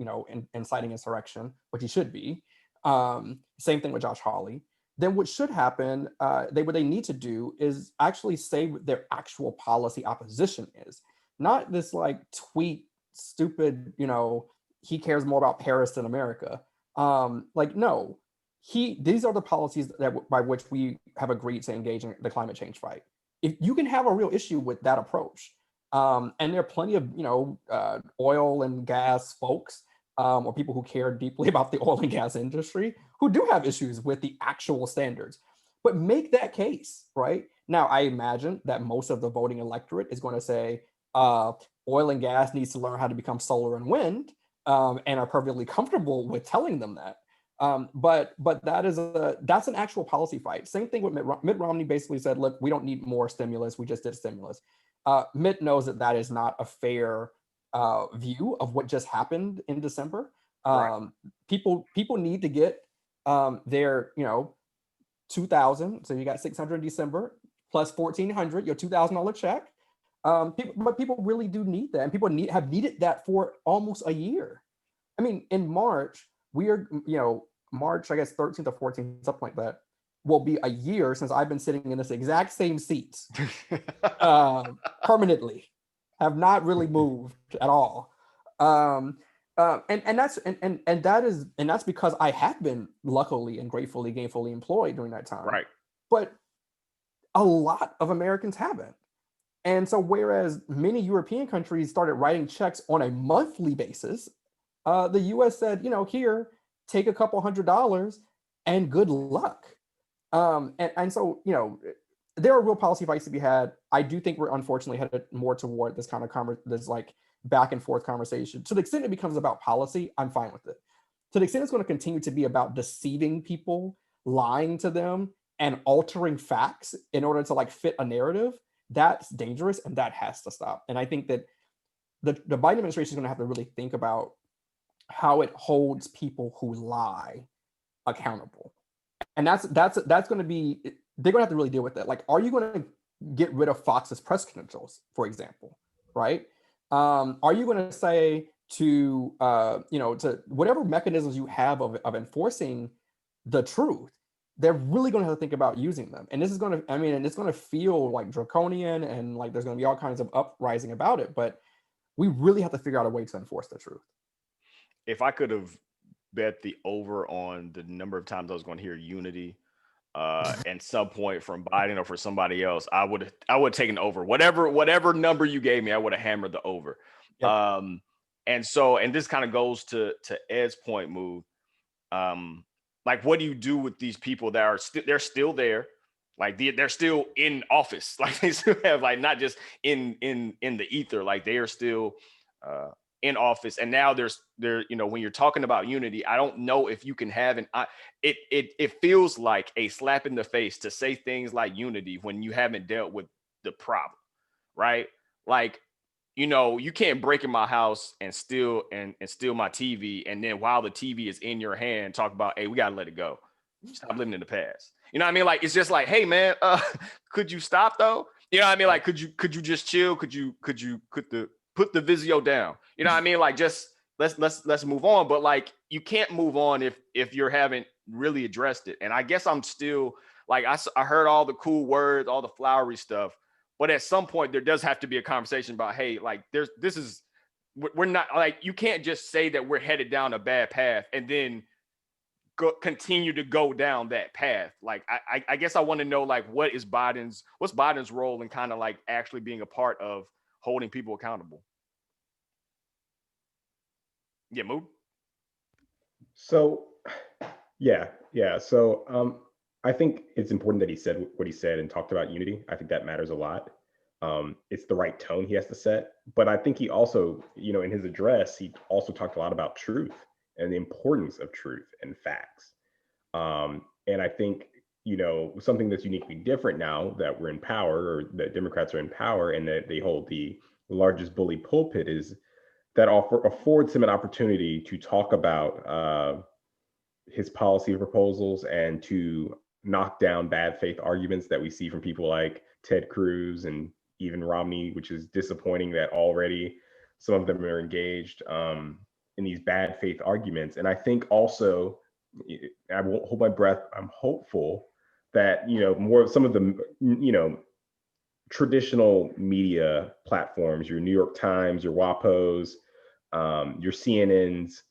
inciting insurrection, which he should be. Same thing with Josh Hawley. Then what should happen, what they need to do is actually say what their actual policy opposition is, not this like tweet stupid, he cares more about Paris than America. No, these are the policies by which we have agreed to engage in the climate change fight. If you can have a real issue with that approach, and there are plenty of oil and gas folks, or people who care deeply about the oil and gas industry who do have issues with the actual standards, but make that case, right? Now, I imagine that most of the voting electorate is going to say oil and gas needs to learn how to become solar and wind, and are perfectly comfortable with telling them that. But that's an actual policy fight. Same thing with Mitt Romney basically said, look, we don't need more stimulus. We just did stimulus. Mitt knows that is not a fair view of what just happened in December. Right. People need to get their 2,000. So you got 600 in December plus 1,400, your $2,000 check. But people really do need that, and people have needed that for almost a year. I mean, in March, we are, March, I guess 13th or 14th, something like that, will be a year since I've been sitting in this exact same seat permanently, have not really moved at all. And that's because I have been luckily and gratefully gainfully employed during that time. Right. But a lot of Americans haven't. And so whereas many European countries started writing checks on a monthly basis, the US said, here, take a couple $100 and good luck. And so, there are real policy fights to be had. I do think we're unfortunately headed more toward this kind of this like back and forth conversation. To the extent it becomes about policy, I'm fine with it. To the extent it's going to continue to be about deceiving people, lying to them, and altering facts in order to like fit a narrative, that's dangerous and that has to stop. And I think that the Biden administration is going to have to really think about how it holds people who lie accountable. And that's going to be, they're going to have to really deal with that. Like, are you going to get rid of Fox's press credentials, for example, right? Are you going to say to whatever mechanisms you have of enforcing the truth, they're really going to have to think about using them. And this is going to, and it's going to feel like draconian and like there's going to be all kinds of uprising about it, but we really have to figure out a way to enforce the truth. If I could have bet the over on the number of times I was going to hear unity at some point from Biden or for somebody else, I would have taken over. Whatever number you gave me, I would have hammered the over. Yep. And this kind of goes to Ed's point, Move. Like, what do you do with these people that are they're still there? Like they're still in office. Like they still have like not just in the ether. Like they are still in office. And now they're when you're talking about unity, I don't know if you can have it feels like a slap in the face to say things like unity when you haven't dealt with the problem, right? Like, you can't break in my house and steal my TV, and then while the TV is in your hand, talk about, hey, we gotta let it go. Stop living in the past. You know what I mean? Like, it's just like, hey man, could you stop though? You know what I mean? Like, could you just chill? Could you put the Vizio down? You know what I mean? Like, just let's move on. But like, you can't move on if you haven't really addressed it. And I guess I'm still like, I heard all the cool words, all the flowery stuff. But at some point, there does have to be a conversation about, hey, like we're not like, you can't just say that we're headed down a bad path and then continue to go down that path. Like, I guess I want to know, like, what's Biden's role in kind of like actually being a part of holding people accountable? Yeah, Moo? So, yeah. So, I think it's important that he said what he said and talked about unity. I think that matters a lot. It's the right tone he has to set. But I think he also, in his address, he also talked a lot about truth and the importance of truth and facts. And I think, something that's uniquely different now that we're in power, or that Democrats are in power and that they hold the largest bully pulpit, is that affords him an opportunity to talk about his policy proposals and to knock down bad faith arguments that we see from people like Ted Cruz and even Romney, which is disappointing that already some of them are engaged in these bad faith arguments. And I think also, I won't hold my breath, I'm hopeful that, more of some of the, traditional media platforms, your New York Times, your WAPOs, your CNNs,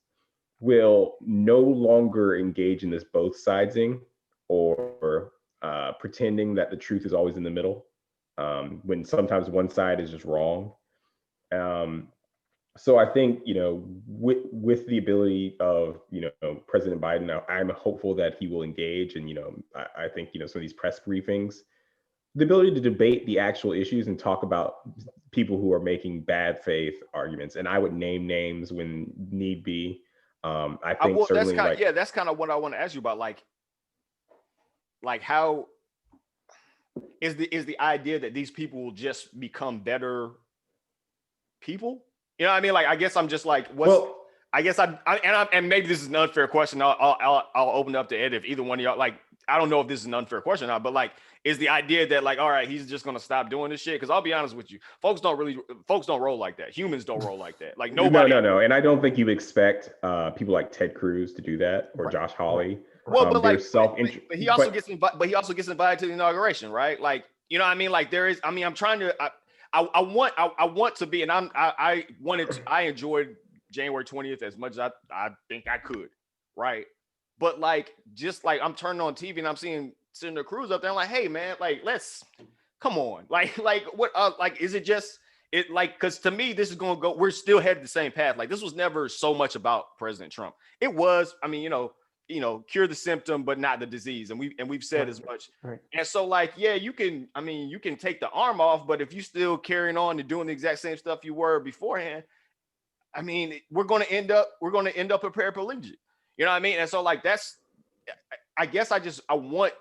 will no longer engage in this both sidesing or pretending that the truth is always in the middle, when sometimes one side is just wrong. So I think, with the ability of, President Biden, I'm hopeful that he will engage. And, I think, some of these press briefings, the ability to debate the actual issues and talk about people who are making bad faith arguments. And I would name names when need be. I think certainly that's kind of what I want to ask you about. Like how is the idea that these people will just become better people? You know what I mean? Like, I guess I'm just like, I guess and maybe this is an unfair question. I'll open it up to Ed if either one of y'all, like, I don't know if this is an unfair question or not, but like, is the idea that like, all right, he's just gonna stop doing this shit? Because I'll be honest with you, folks don't roll like that. Humans don't roll like that. Like nobody. No. And I don't think you expect people like Ted Cruz to do that or Josh Hawley. Well, but like, self-interest. But he also gets invited to the inauguration, right? Like, you know what I mean? Like there is, I mean, I'm trying to, I want to be, and I enjoyed January 20th as much as I think I could, right? But like, just like I'm turning on TV and I'm seeing Senator Cruz up there, I'm like, hey man, like come on, like what, like is it just it like, because to me this is gonna go, we're still headed the same path. Like this was never so much about President Trump. It was, I mean, cure the symptom but not the disease, and we've said as much. Right. And so like, yeah, you can take the arm off, but if you still carrying on and doing the exact same stuff you were beforehand, I mean, we're going to end up a paraplegic. You know what I mean? And so like, that's, I guess I want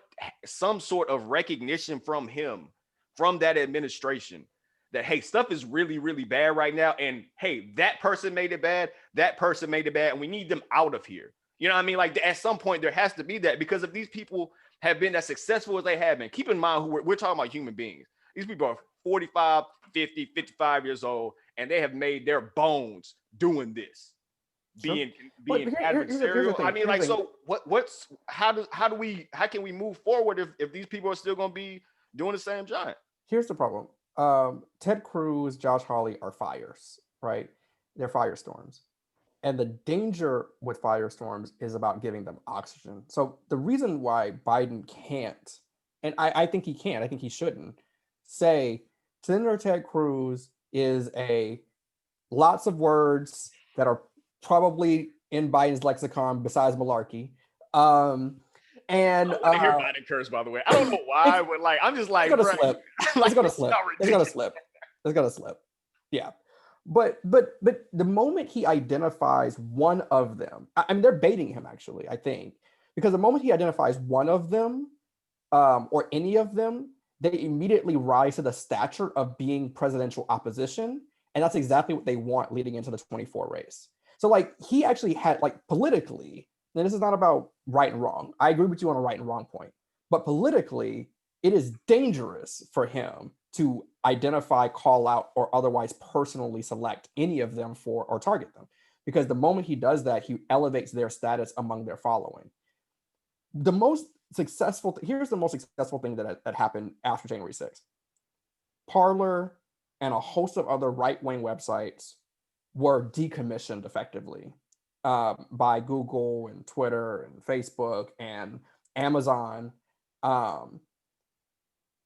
some sort of recognition from him, from that administration, that, hey, stuff is really, really bad right now. And hey, that person made it bad. And we need them out of here. You know what I mean? Like at some point there has to be that, because if these people have been as successful as they have been, keep in mind who we're talking about, human beings. These people are 45, 50, 55 years old, and they have made their bones doing this. Being adversarial. I mean, like, so how can we move forward if these people are still going to be doing the same giant? Here's the problem. Ted Cruz, Josh Hawley are fires, right? They're firestorms. And the danger with firestorms is about giving them oxygen. So the reason why Biden can't, and I think he can't, I think he shouldn't, say Senator Ted Cruz is a lots of words that are probably in Biden's lexicon besides malarkey. And I hear Biden curse, by the way. I don't know why, but like, I'm just like, it's gonna slip. Yeah. But the moment he identifies one of them, I mean, they're baiting him actually, I think, because the moment he identifies one of them, or any of them, they immediately rise to the stature of being presidential opposition. And that's exactly what they want leading into the 24 race. So like, he actually had, like, politically, and this is not about right and wrong. I agree with you on a right and wrong point, but politically, it is dangerous for him to identify, call out, or otherwise personally select any of them for, or target them. Because the moment he does that, he elevates their status among their following. Here's the most successful thing that happened after January 6th. Parler and a host of other right-wing websites were decommissioned effectively by Google and Twitter and Facebook and Amazon.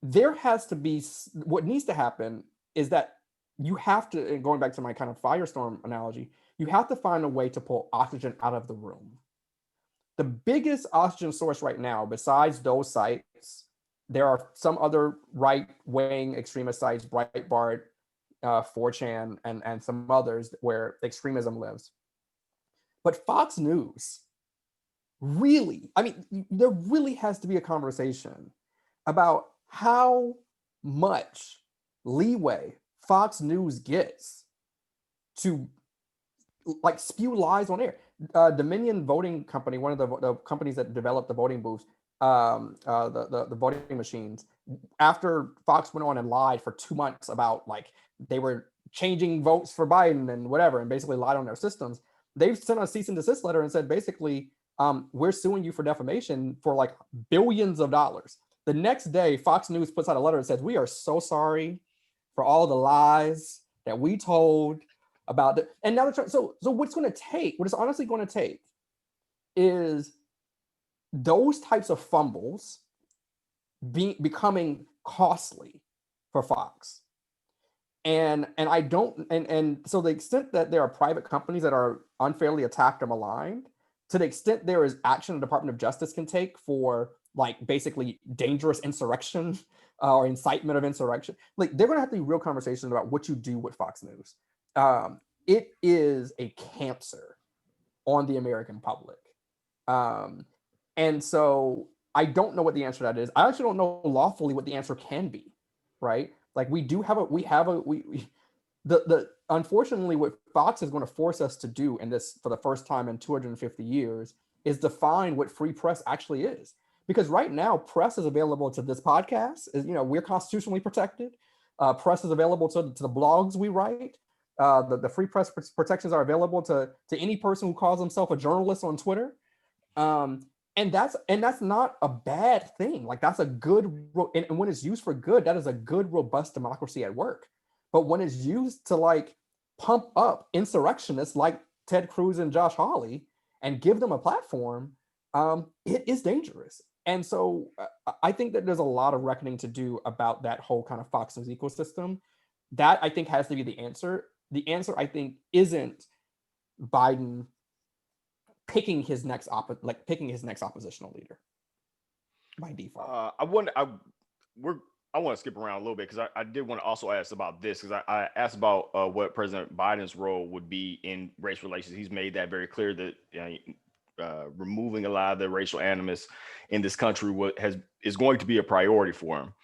There has to be, what needs to happen is that you have to, and going back to my kind of firestorm analogy, you have to find a way to pull oxygen out of the room. The biggest oxygen source right now, besides those sites, there are some other right-wing extremist sites, Breitbart, 4chan, and some others where extremism lives. But Fox News, really, I mean, there really has to be a conversation about how much leeway Fox News gets to like spew lies on air. Dominion Voting Company, one of the companies that developed the voting booths, the voting machines, after Fox went on and lied for 2 months about like they were changing votes for Biden and whatever, and basically lied on their systems, they've sent a cease and desist letter and said, basically, we're suing you for defamation for like billions of dollars. The next day, Fox News puts out a letter and says, we are so sorry for all the lies that we told about it. And now, so what's going to take, what it's honestly going to take is those types of fumbles becoming costly for Fox. And I don't, and so the extent that there are private companies that are unfairly attacked or maligned, to the extent there is action the Department of Justice can take for like basically dangerous insurrection or incitement of insurrection, like they're going to have to be real conversations about what you do with Fox News. It is a cancer on the American public. And so I don't know what the answer to that is. I actually don't know lawfully what the answer can be, right? Like unfortunately what Fox is going to force us to do in this for the first time in 250 years is define what free press actually is. because right now press is available to this podcast. We're constitutionally protected. Press is available to the blogs we write. The free press protections are available to any person who calls himself a journalist on Twitter. And that's not a bad thing. Like, that's a good, and when it's used for good, that is a good, robust democracy at work. But when it's used to like pump up insurrectionists like Ted Cruz and Josh Hawley and give them a platform, it is dangerous. And so I think that there's a lot of reckoning to do about that whole kind of Fox News ecosystem. That, I think, has to be the answer. The answer, I think, isn't Biden picking his next oppositional leader by default. I want to skip around a little bit because I did want to also ask about this, because I asked about what President Biden's role would be in race relations. He's made that very clear that removing a lot of the racial animus in this country is going to be a priority for him.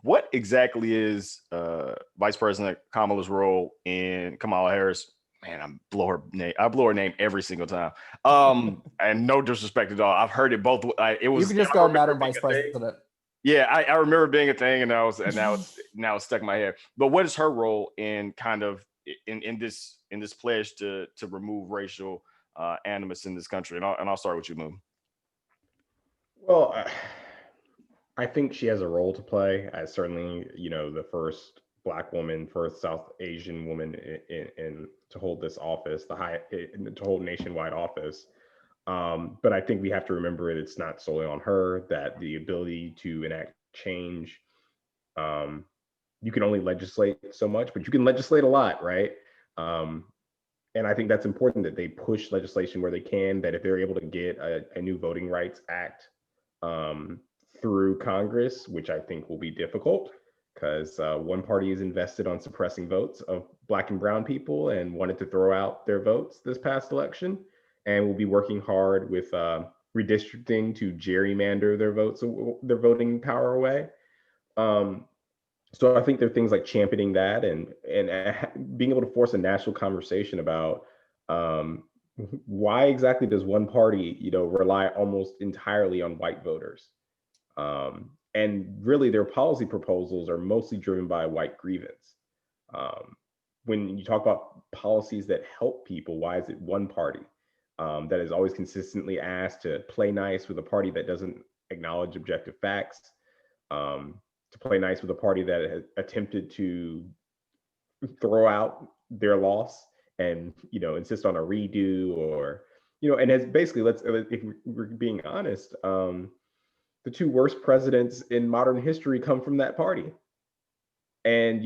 What exactly is Vice President Kamala's role in Kamala Harris? Man, I blow her name every single time. And no disrespect at all. I've heard it both. It was. You can just go Madam Vice President. Yeah, I remember being a thing, and now it's stuck in my head. But what is her role in kind of in this pledge to remove racial animus in this country? And I'll start with you, Moon. Well, I think she has a role to play as certainly, the first Black woman, first South Asian woman in to hold this office, to hold nationwide office. But I think we have to remember it's not solely on her, that the ability to enact change, you can only legislate so much, but you can legislate a lot, right? And I think that's important that they push legislation where they can, that if they're able to get a new Voting Rights Act through Congress, which I think will be difficult, because one party is invested on suppressing votes of Black and brown people and wanted to throw out their votes this past election, and will be working hard with redistricting to gerrymander their votes, their voting power away. So I think there are things like championing that and being able to force a national conversation about why exactly does one party, rely almost entirely on white voters. And really, their policy proposals are mostly driven by white grievance. When you talk about policies that help people, why is it one party that is always consistently asked to play nice with a party that doesn't acknowledge objective facts, to play nice with a party that has attempted to throw out their loss and, insist on a redo, or, and has basically, if we're being honest, the two worst presidents in modern history come from that party. And,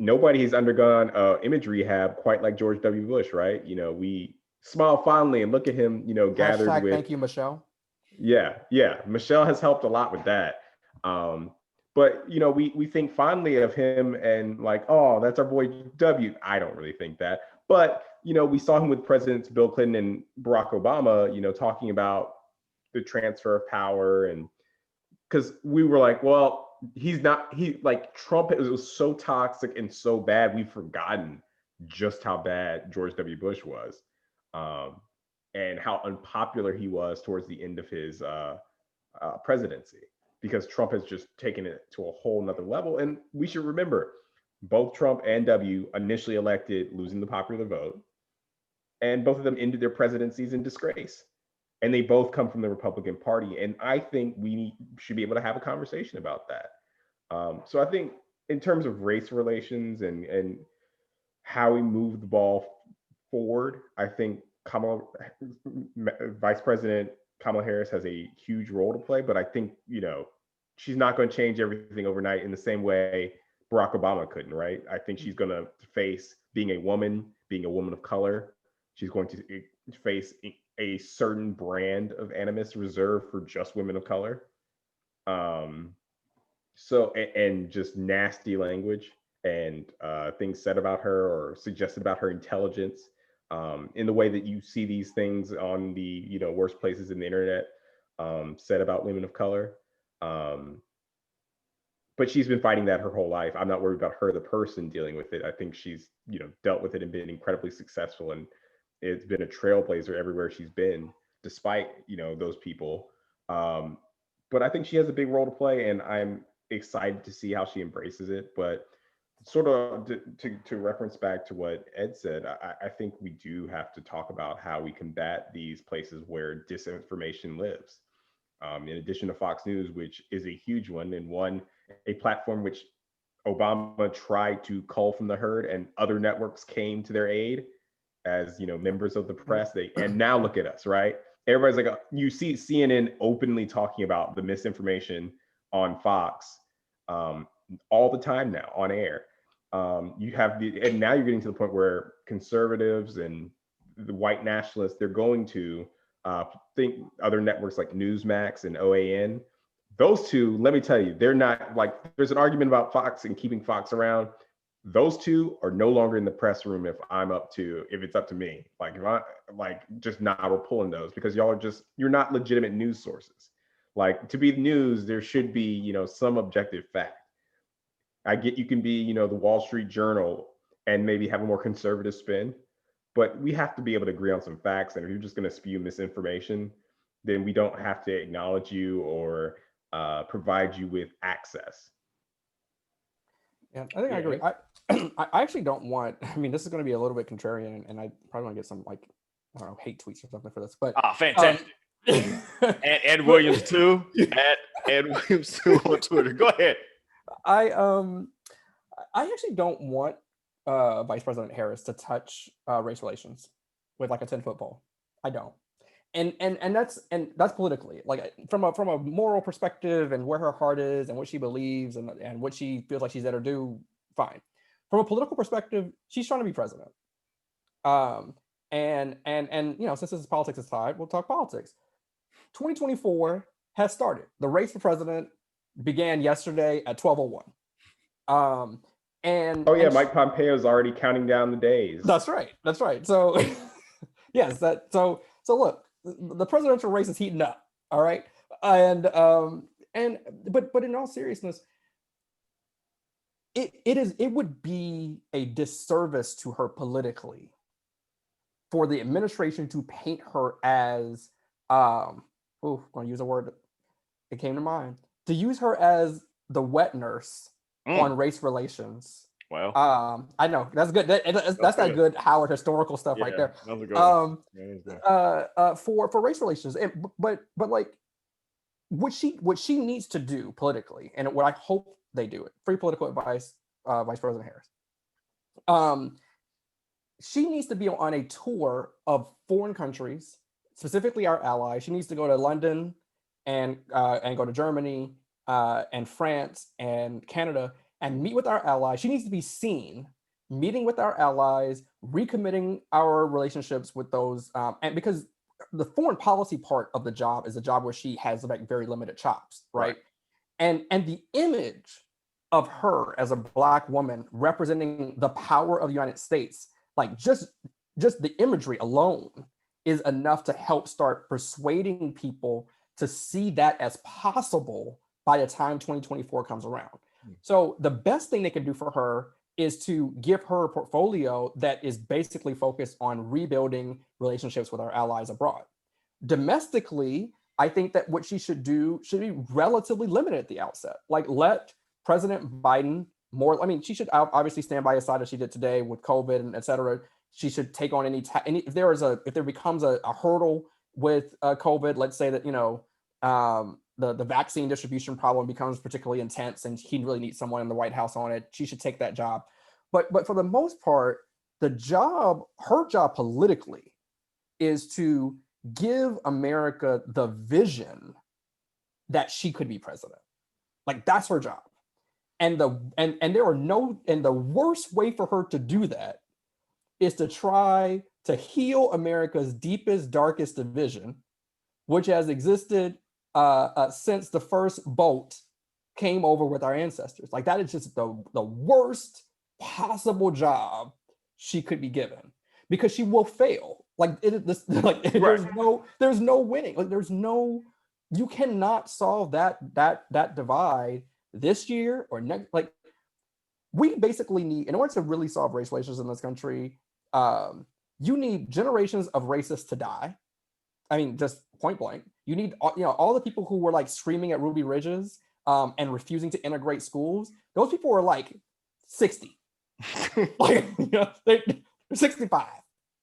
nobody has undergone image rehab quite like George W. Bush, right? We smile fondly and look at him, gathered Hashtag with. Thank you, Michelle. Yeah. Michelle has helped a lot with that. But, we think fondly of him and like, oh, that's our boy W. I don't really think that. But, we saw him with Presidents Bill Clinton and Barack Obama, talking about the transfer of power, and because we were like, well, Trump, it was so toxic and so bad, we've forgotten just how bad George W. Bush was, and how unpopular he was towards the end of his presidency, because Trump has just taken it to a whole nother level. And we should remember, both Trump and W initially elected losing the popular vote, and both of them ended their presidencies in disgrace. And they both come from the Republican Party. And I think we should be able to have a conversation about that. So I think in terms of race relations and how we move the ball forward, I think Vice President Kamala Harris has a huge role to play. But I think, she's not going to change everything overnight in the same way Barack Obama couldn't, right? I think she's going to face being a woman of color. She's going to face a certain brand of animus reserved for just women of color. So, and just nasty language and things said about her or suggested about her intelligence, in the way that you see these things on the, worst places in the internet, said about women of color. But she's been fighting that her whole life. I'm not worried about her, the person, dealing with it. I think she's, dealt with it and been incredibly successful, and it's been a trailblazer everywhere she's been, despite, those people. but I think she has a big role to play, and I'm excited to see how she embraces it. But sort of to reference back to what Ed said, I think we do have to talk about how we combat these places where disinformation lives. In addition to Fox News, which is a huge one, and a platform which Obama tried to cull from the herd, and other networks came to their aid as members of the press. And now look at us, right? Everybody's like, you see CNN openly talking about the misinformation on Fox all the time now on air. You have and now you're getting to the point where conservatives and the white nationalists, they're going to think other networks like Newsmax and OAN. Those two, let me tell you, they're not like, there's an argument about Fox and keeping Fox around. Those two are no longer in the press room if it's up to me. Like, if I just we're pulling those, because you're not legitimate news sources. Like, to be news, there should be, some objective fact. I get you can be, the Wall Street Journal and maybe have a more conservative spin, but we have to be able to agree on some facts. And if you're just going to spew misinformation, then we don't have to acknowledge you or provide you with access. Yeah, I think I agree. I actually don't want, this is going to be a little bit contrarian, and I probably want to get some, I don't know, hate tweets or something for this, but fantastic. And Ed Williams too. Ed Williams too on Twitter. Go ahead. I actually don't want Vice President Harris to touch race relations with like a 10-foot pole. I don't. And that's politically, like, from a moral perspective and where her heart is and what she believes and what she feels like she's there to do, fine. From a political perspective, she's trying to be president. And since this is politics aside, we'll talk politics. 2024 has started. The race for president began yesterday at 12:01. Mike Pompeo's already counting down the days. That's right. So yes, so look, the presidential race is heating up. All right. But in all seriousness, it would be a disservice to her politically for the administration to paint her as I'm going to use a word that came to mind, to use her as the wet nurse on race relations. Well, I know that's good. That's that good Howard historical stuff right there. That was a good one. For race relations, but like what she needs to do politically, and what I hope they do it. Free political advice, Vice President Harris. She needs to be on a tour of foreign countries, specifically our allies. She needs to go to London and go to Germany and France and Canada and meet with our allies. She needs to be seen meeting with our allies, recommitting our relationships with those, and because the foreign policy part of the job is a job where she has like very limited chops, right? And the image of her as a Black woman representing the power of the United States, like just the imagery alone is enough to help start persuading people to see that as possible by the time 2024 comes around. So the best thing they can do for her is to give her a portfolio that is basically focused on rebuilding relationships with our allies abroad. Domestically, I think that what she should do should be relatively limited at the outset. Like, let President Biden she should obviously stand by his side as she did today with COVID and et cetera. She should take on any if there becomes a hurdle with COVID, let's say that, the vaccine distribution problem becomes particularly intense and he really needs someone in the White House on it, she should take that job. But for the most part, her job politically is to give America the vision that she could be president. Like, that's her job. And the worst way for her to do that is to try to heal America's deepest, darkest division, which has existed since the first boat came over with our ancestors. Like, that is just the worst possible job she could be given, because she will fail. Like, there's no winning. Like, you cannot solve that divide this year or next. Like, we basically need, in order to really solve race relations in this country, you need generations of racists to die. I mean, just point blank, you need, all the people who were like screaming at Ruby Ridges and refusing to integrate schools. Those people were like 60, like, they're 65.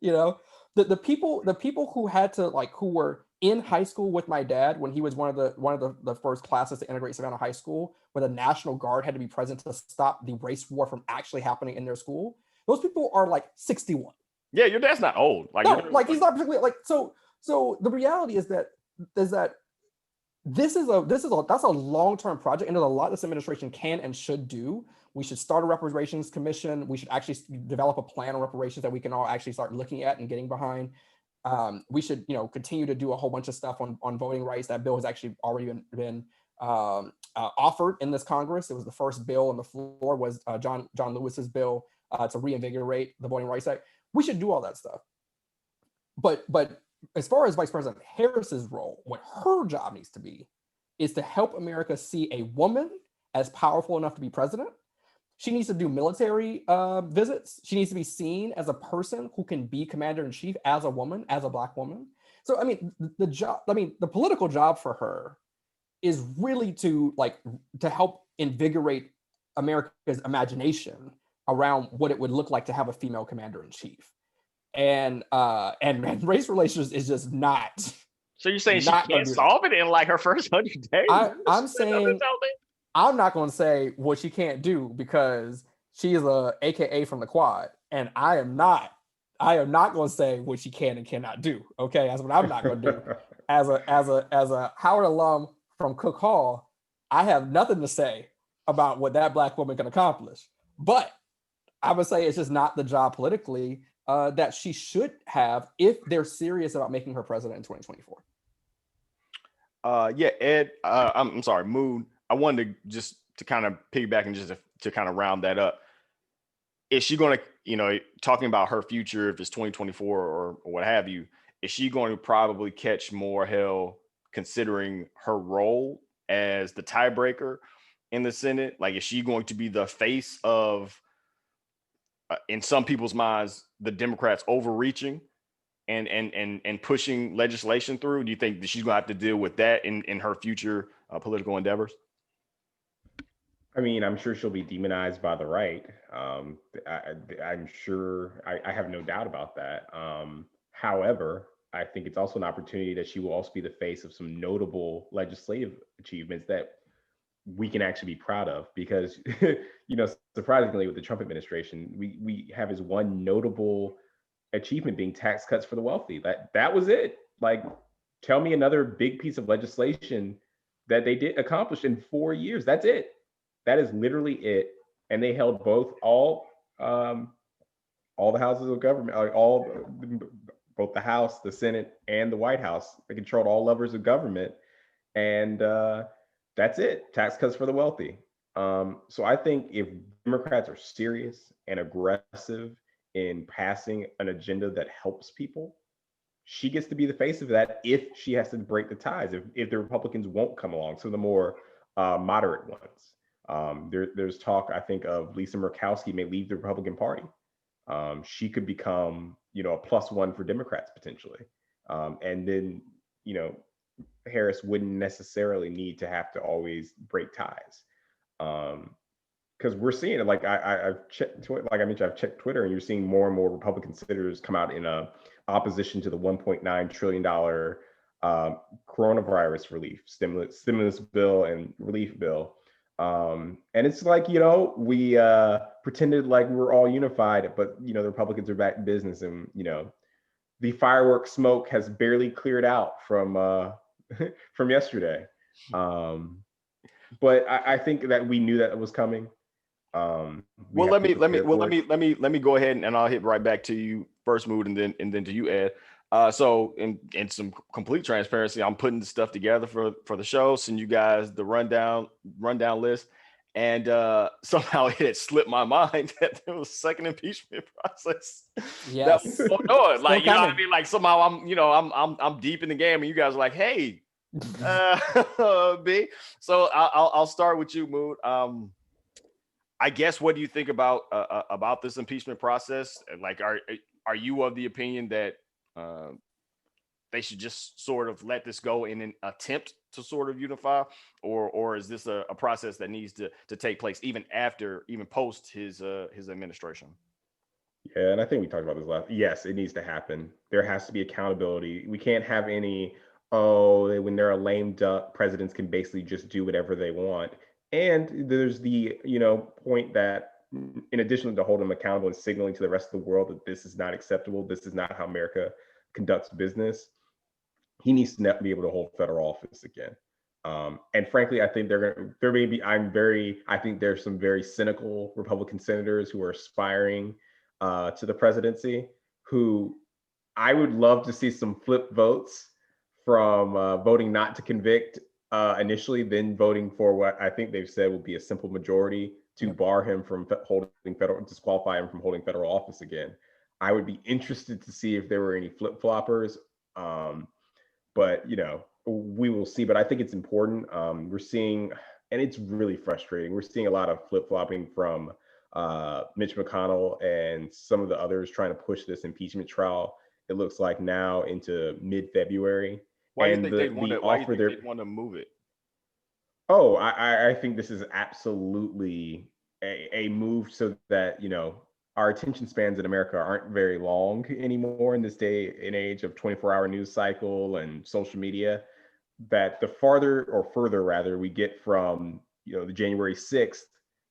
The people who had to who were in high school with my dad when he was one of the first classes to integrate Savannah High School, where the National Guard had to be present to stop the race war from actually happening in their school. Those people are like 61. Yeah, your dad's not old. No, he's not particularly so the reality is that that's a long-term project, and there's a lot this administration can and should do. We should start a reparations commission. We should actually develop a plan on reparations that we can all actually start looking at and getting behind. We should, continue to do a whole bunch of stuff on voting rights. That bill has actually already been offered in this Congress. It was the first bill on the floor was John Lewis's bill to reinvigorate the Voting Rights Act. We should do all that stuff. But as far as Vice President Harris's role, what her job needs to be is to help America see a woman as powerful enough to be president. She needs to do military visits. She needs to be seen as a person who can be commander in chief as a woman, as a Black woman. So, I mean, the political job for her is really to help invigorate America's imagination around what it would look like to have a female commander in chief. And race relations is just not. So you're saying she can't solve it in her first 100 days? I'm saying, I'm not going to say what she can't do, because she is a AKA from the Quad, and I am not going to say what she can and cannot do. Okay, that's what I'm not going to do. As a Howard alum from Cook Hall, I have nothing to say about what that Black woman can accomplish. But I would say it's just not the job politically that she should have if they're serious about making her president in 2024. Yeah, Ed, I'm sorry, Moon. I wanted to kind of piggyback and just to kind of round that up. Is she going to, talking about her future, if it's 2024 or what have you, is she going to probably catch more hell considering her role as the tiebreaker in the Senate? Is she going to be the face of, in some people's minds, the Democrats overreaching and pushing legislation through? Do you think that she's going to have to deal with that in her future political endeavors? I mean, I'm sure she'll be demonized by the right. I'm sure, I have no doubt about that. However, I think it's also an opportunity that she will also be the face of some notable legislative achievements that we can actually be proud of, because, surprisingly, with the Trump administration, we have as one notable achievement being tax cuts for the wealthy. That was it. Tell me another big piece of legislation that they did accomplish in 4 years. That's it. That is literally it. And they held all the houses of government, both the House, the Senate, and the White House. They controlled all levers of government. And that's it. Tax cuts for the wealthy. So I think if Democrats are serious and aggressive in passing an agenda that helps people, she gets to be the face of that if she has to break the ties, if the Republicans won't come along, so the more moderate ones. There's talk, I think, of Lisa Murkowski may leave the Republican Party. She could become, a +1 for Democrats potentially. And then, Harris wouldn't necessarily need to have to always break ties. Because we're seeing it, I've checked, like I mentioned, I've checked Twitter, and you're seeing more and more Republican senators come out in opposition to the $1.9 trillion coronavirus relief stimulus bill and relief bill. And it's we pretended like we're all unified, but the Republicans are back in business, and the fireworks smoke has barely cleared out from from yesterday. But I think that we knew that it was coming. Let me go ahead and I'll hit right back to you first, Mood, and then to you, Ed. So in some complete transparency, I'm putting the stuff together for the show, send you guys the rundown list, and somehow it had slipped my mind that there was a second impeachment process. Yes. That was going on. Like, you know what I mean? Like somehow I'm deep in the game, and you guys are like, hey, B. So I'll start with you, Mood. I guess, what do you think about this impeachment process? Like, are you of the opinion that they should just sort of let this go in an attempt to sort of unify, or is this a process that needs to take place even post his administration? Yeah, and I think we talked about this last. Yes, it needs to happen. There has to be accountability. We can't have any, oh, when they're a lame duck, presidents can basically just do whatever they want. And there's the, point that in addition to holding them accountable and signaling to the rest of the world that this is not acceptable, this is not how America conducts business, he needs to be able to hold federal office again. And frankly, I think I think there's some very cynical Republican senators who are aspiring to the presidency, who I would love to see some flip votes from voting not to convict initially, then voting for what I think they've said will be a simple majority to bar him from disqualify him from holding federal office again. I would be interested to see if there were any flip floppers. But we will see. But I think it's important. We're seeing, and it's really frustrating, we're seeing a lot of flip-flopping from Mitch McConnell and some of the others trying to push this impeachment trial, it looks like, now into mid-February. Why do you think they want to move it? Oh, I think this is absolutely a move so that, our attention spans in America aren't very long anymore in this day and age of 24-hour news cycle and social media, that the further rather we get from, the January 6th,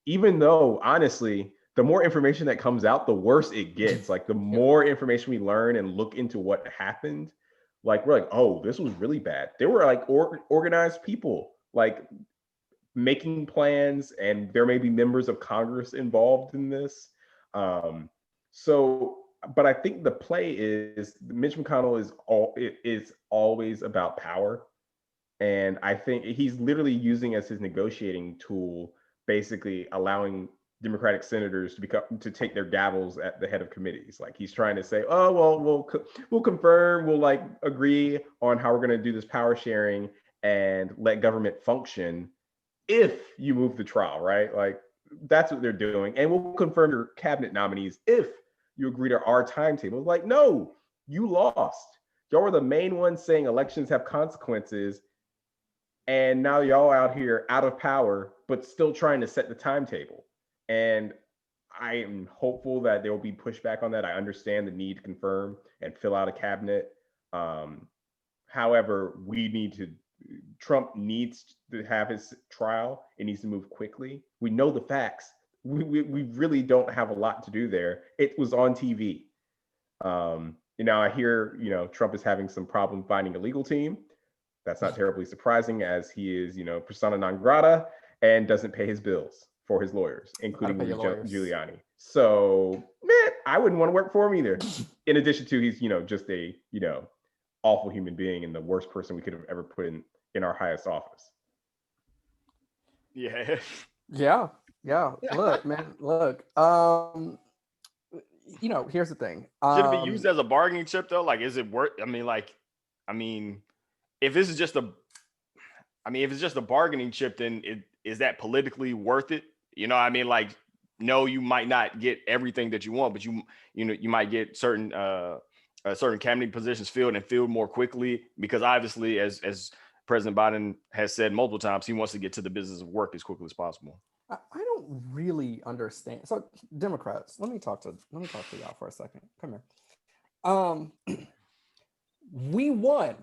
even though honestly, the more information that comes out, the worse it gets. Like the more information we learn and look into what happened, like we're like, oh, this was really bad. There were like organized people like making plans, and there may be members of Congress involved in this. But I think the play is Mitch McConnell is always about power. And I think he's literally using as his negotiating tool, basically allowing Democratic senators to take their gavels at the head of committees. Like he's trying to say, oh, well, we'll confirm, we'll like agree on how we're going to do this power sharing and let government function if you move the trial, right? Like that's what they're doing. And we'll confirm your cabinet nominees if you agree to our timetable. Like, no, you lost. Y'all were the main ones saying elections have consequences. And now y'all out here out of power, but still trying to set the timetable. And I am hopeful that there will be pushback on that. I understand the need to confirm and fill out a cabinet. However, Trump needs to have his trial. It needs to move quickly. We know the facts. We really don't have a lot to do there. It was on TV. I hear, Trump is having some problem finding a legal team. That's not terribly surprising, as he is, persona non grata and doesn't pay his bills for his lawyers, including Giuliani. So, man, I wouldn't want to work for him either. In addition to he's, just a, awful human being and the worst person we could have ever put in our highest office. Yeah. Yeah. Look, man, look. Here's the thing. Should it be used as a bargaining chip though? Like, is it worth? If this is just if it's just a bargaining chip, then is that politically worth it? Like, no, you might not get everything that you want, but you might get certain cabinet positions filled more quickly, because obviously, as President Biden has said multiple times, he wants to get to the business of work as quickly as possible. I don't really understand. So Democrats, let me talk to y'all for a second. Come here. We won.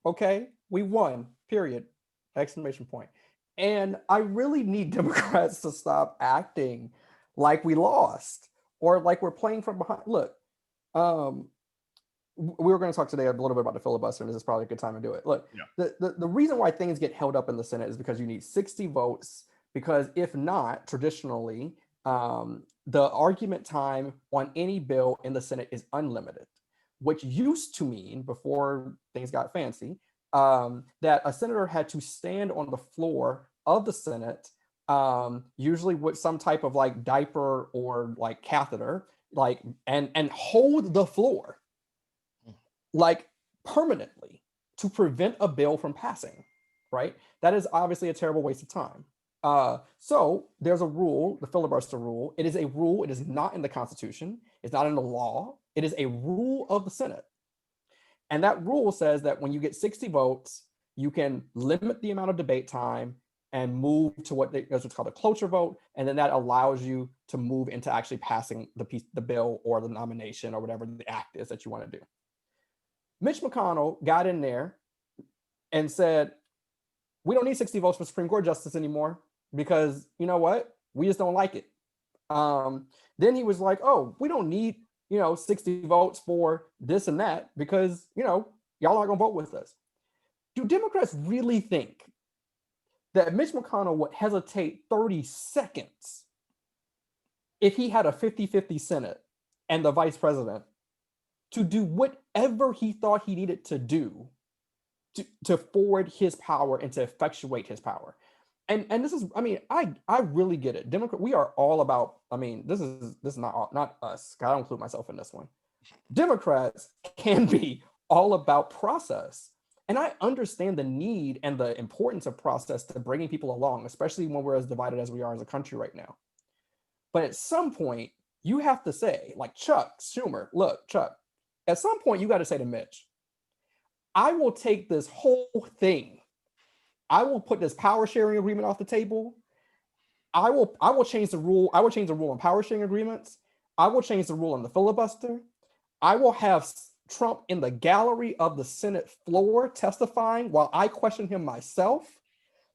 Okay, we won. Period. Exclamation point. And I really need Democrats to stop acting like we lost or like we're playing from behind. Look, we were going to talk today a little bit about the filibuster, and this is probably a good time to do it. Look, the reason why things get held up in the Senate is because you need 60 votes. Because if not, traditionally, the argument time on any bill in the Senate is unlimited, which used to mean, before things got fancy, that a senator had to stand on the floor of the Senate, usually with some type of like diaper or like catheter, like and hold the floor like permanently to prevent a bill from passing, right? That is obviously a terrible waste of time. So there's a rule, the filibuster rule. It is a rule. It is not in the Constitution. It's not in the law. It is a rule of the Senate. And that rule says that when you get 60 votes, you can limit the amount of debate time and move to what's called a cloture vote. And then that allows you to move into actually passing the bill or the nomination or whatever the act is that you want to do. Mitch McConnell got in there and said, we don't need 60 votes for Supreme Court justice anymore because you know what? We just don't like it. Then he was like, oh, we don't need, 60 votes for this and that because, y'all aren't gonna vote with us. Do Democrats really think that Mitch McConnell would hesitate 30 seconds if he had a 50-50 Senate and the vice president to do whatever he thought he needed to do to forward his power and to effectuate his power? And this is, I really get it. Democrat, we are all about, this is not us. I don't include myself in this one. Democrats can be all about process. And I understand the need and the importance of process to bringing people along, especially when we're as divided as we are as a country right now. But at some point, you have to say, like Chuck Schumer, look, Chuck, at some point you got to say to Mitch, I will take this whole thing. I will put this power sharing agreement off the table. I will change the rule. I will change the rule on power sharing agreements. I will change the rule on the filibuster. I will have Trump in the gallery of the Senate floor testifying while I question him myself.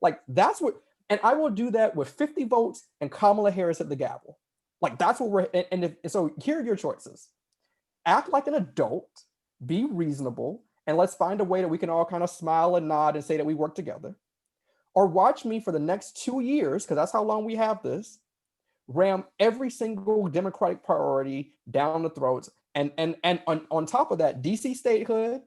Like that's what, and I will do that with 50 votes and Kamala Harris at the gavel. Like that's what we're, and so here are your choices. Act like an adult, be reasonable, and let's find a way that we can all kind of smile and nod and say that we work together. Or watch me for the next 2 years, because that's how long we have this, ram every single Democratic priority down the throats. And on top of that, DC statehood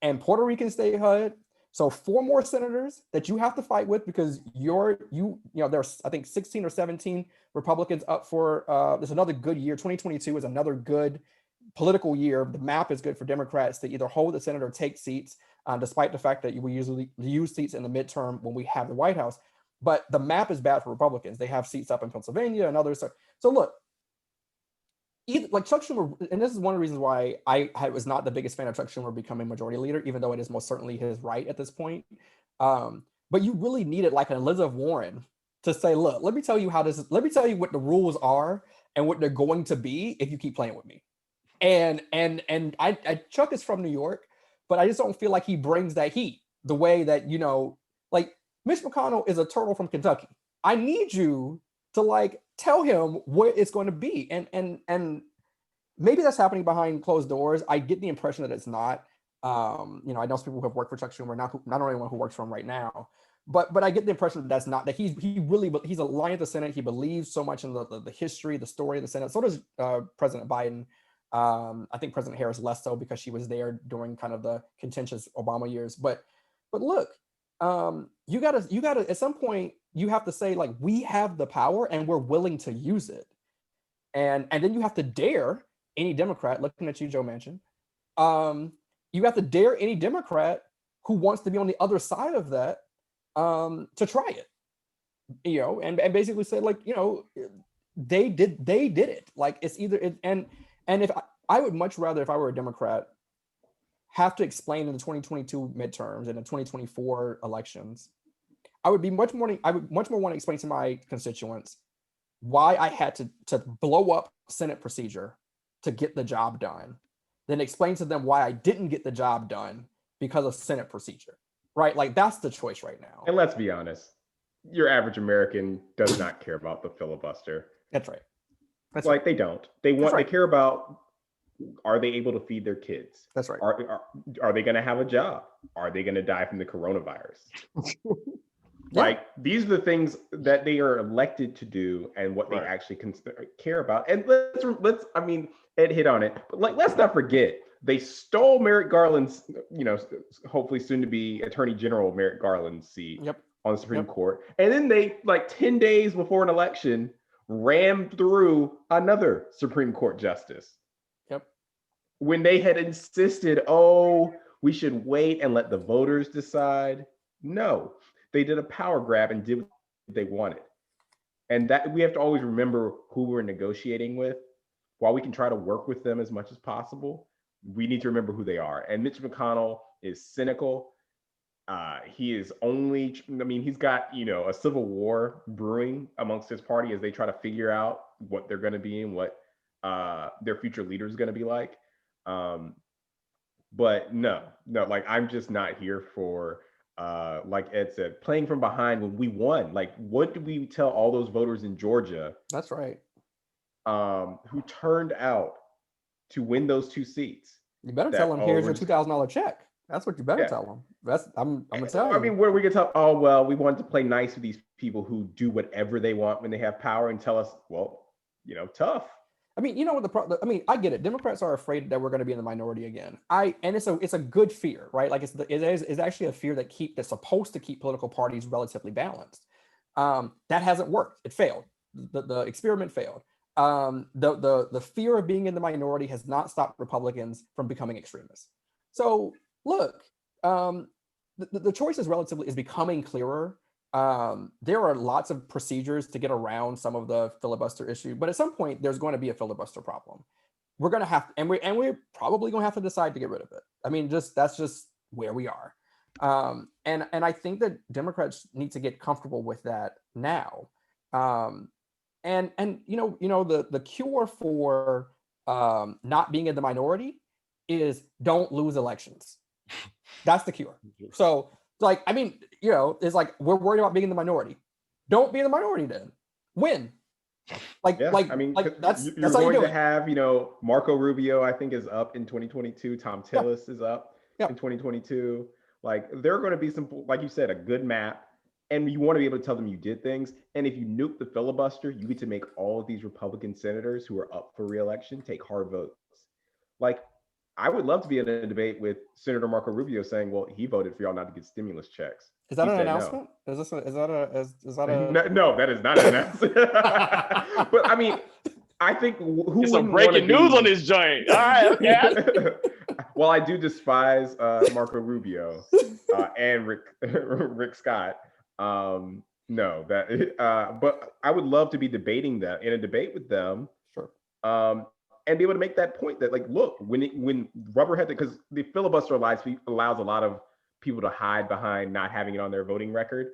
and Puerto Rican statehood. So 4 more senators that you have to fight with because there's I think 16 or 17 Republicans up for there's another good year. 2022 is another good political year. The map is good for Democrats to either hold the Senate or take seats, despite the fact that we usually use seats in the midterm when we have the White House. But the map is bad for Republicans. They have seats up in Pennsylvania and others. So look, like Chuck Schumer, and this is one of the reasons why I was not the biggest fan of Chuck Schumer becoming majority leader, even though it is most certainly his right at this point. But you really needed like an Elizabeth Warren to say, look, let me tell you what the rules are and what they're going to be if you keep playing with me. And Chuck is from New York, but I just don't feel like he brings that heat the way that, like Mitch McConnell is a turtle from Kentucky. I need you to like tell him what it's going to be. And maybe that's happening behind closed doors. I get the impression that it's not. I know some people who have worked for Chuck Schumer, not only one who works for him right now, but I get the impression that that's not, that he's a lion of the Senate. He believes so much in the history, the story of the Senate. So does President Biden. I think President Harris less so because she was there during kind of the contentious Obama years. But look, you gotta at some point you have to say like we have the power and we're willing to use it, and then you have to dare any Democrat, looking at you, Joe Manchin, you have to dare any Democrat who wants to be on the other side of that to try it, and basically say like they did it. Like it's either it, and if I would much rather, if I were a Democrat, have to explain in the 2022 midterms and the 2024 elections, I would much more want to explain to my constituents why I had to blow up Senate procedure to get the job done, than explain to them why I didn't get the job done because of Senate procedure, right? Like that's the choice right now. And let's be honest, your average American does not care about the filibuster. That's right. They don't. They care about, are they able to feed their kids? That's right. Are they going to have a job? Are they going to die from the coronavirus? Yeah. Like these are the things that they are elected to do and what they actually care about. And let's Ed hit on it, but like let's not forget they stole Merrick Garland's, hopefully soon to be Attorney General Merrick Garland's seat on the Supreme Court. And then they, like 10 days before an election, rammed through another Supreme Court justice. When they had insisted, we should wait and let the voters decide. No, they did a power grab and did what they wanted. And that we have to always remember who we're negotiating with. While we can try to work with them as much as possible, we need to remember who they are. And Mitch McConnell is cynical. He is only, I mean, he's got, a civil war brewing amongst his party as they try to figure out what they're going to be and what their future leader is going to be like. But no, like, I'm just not here for, like Ed said, playing from behind when we won. Like, what did we tell all those voters in Georgia? That's right. Who turned out to win those 2 seats? You better tell them, here's your $2,000 check. That's what you better tell them. I'm gonna tell you. I mean, where we can tell, oh, well, we wanted to play nice with these people who do whatever they want when they have power, and tell us, well, tough. I mean, what I mean, I get it. Democrats are afraid that we're going to be in the minority again. And it's a good fear, right? Like it's actually a fear that's supposed to keep political parties relatively balanced. That hasn't worked. It failed. The experiment failed. The fear of being in the minority has not stopped Republicans from becoming extremists. So look, the choice is becoming clearer. There are lots of procedures to get around some of the filibuster issue, but at some point there's going to be a filibuster problem. We're going to have, and we're probably going to have to decide to get rid of it. I mean, that's just where we are. And I think that Democrats need to get comfortable with that now. And the cure for not being in the minority is don't lose elections. That's the cure. So, like, I mean, it's like, we're worried about being in the minority. Don't be in the minority then. Win. Like, yeah, I mean, that's you're how you going do to have, Marco Rubio, I think, is up in 2022. Tom Tillis is up in 2022. Like, there are going to be some, like you said, a good map, and you want to be able to tell them you did things. And if you nuke the filibuster, you get to make all of these Republican senators who are up for re-election take hard votes. Like, I would love to be in a debate with Senator Marco Rubio saying, well, he voted for y'all not to get stimulus checks. Is that an announcement? No. Is that a no, that is not an announcement. But I mean, I think who it's some breaking news on this joint. All right, okay. Well, I do despise Marco Rubio and Rick Scott. But I would love to be debating that in a debate with them. Sure. And be able to make that point that, like, look, when rubberhead, because the filibuster allows a lot of people to hide behind not having it on their voting record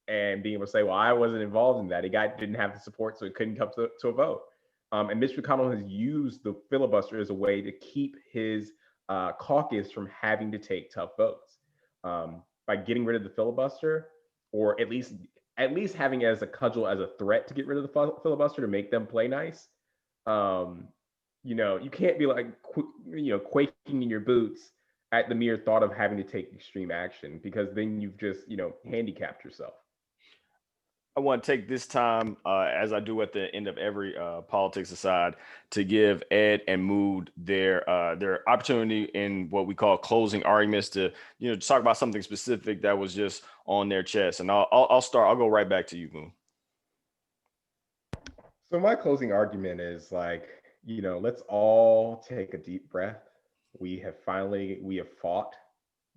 and being able to say, well, I wasn't involved in that. Didn't have the support, so it couldn't come to a vote. And Mitch McConnell has used the filibuster as a way to keep his caucus from having to take tough votes. By getting rid of the filibuster, or at least having it as a cudgel, as a threat to get rid of the filibuster to make them play nice. You can't be like, quaking in your boots at the mere thought of having to take extreme action, because then you've just, handicapped yourself. I want to take this time, as I do at the end of every politics aside, to give Ed and Mood their opportunity in what we call closing arguments to, just talk about something specific that was just on their chest. And I'll start. I'll go right back to you, Mood. So my closing argument is, like, let's all take a deep breath. We have fought.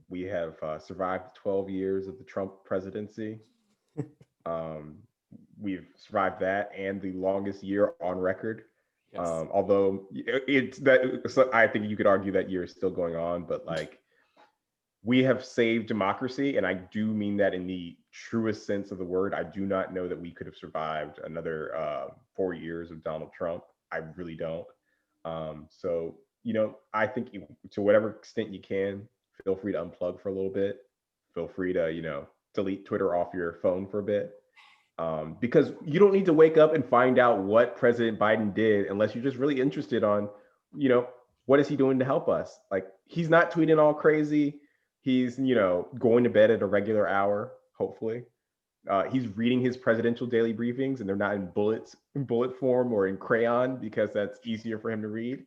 We have survived 12 years of the Trump presidency. We've survived that and the longest year on record. Yes. Although I think you could argue that year is still going on, but, like, we have saved democracy, and I do mean that in the truest sense of the word. I do not know that we could have survived another 4 years of Donald Trump. I really don't. So, I think to whatever extent you can, feel free to unplug for a little bit. Feel free to, delete Twitter off your phone for a bit. Because you don't need to wake up and find out what President Biden did unless you're just really interested on, what is he doing to help us? Like, he's not tweeting all crazy. He's, going to bed at a regular hour, hopefully. He's reading his presidential daily briefings, and they're not in bullet form or in crayon, because that's easier for him to read.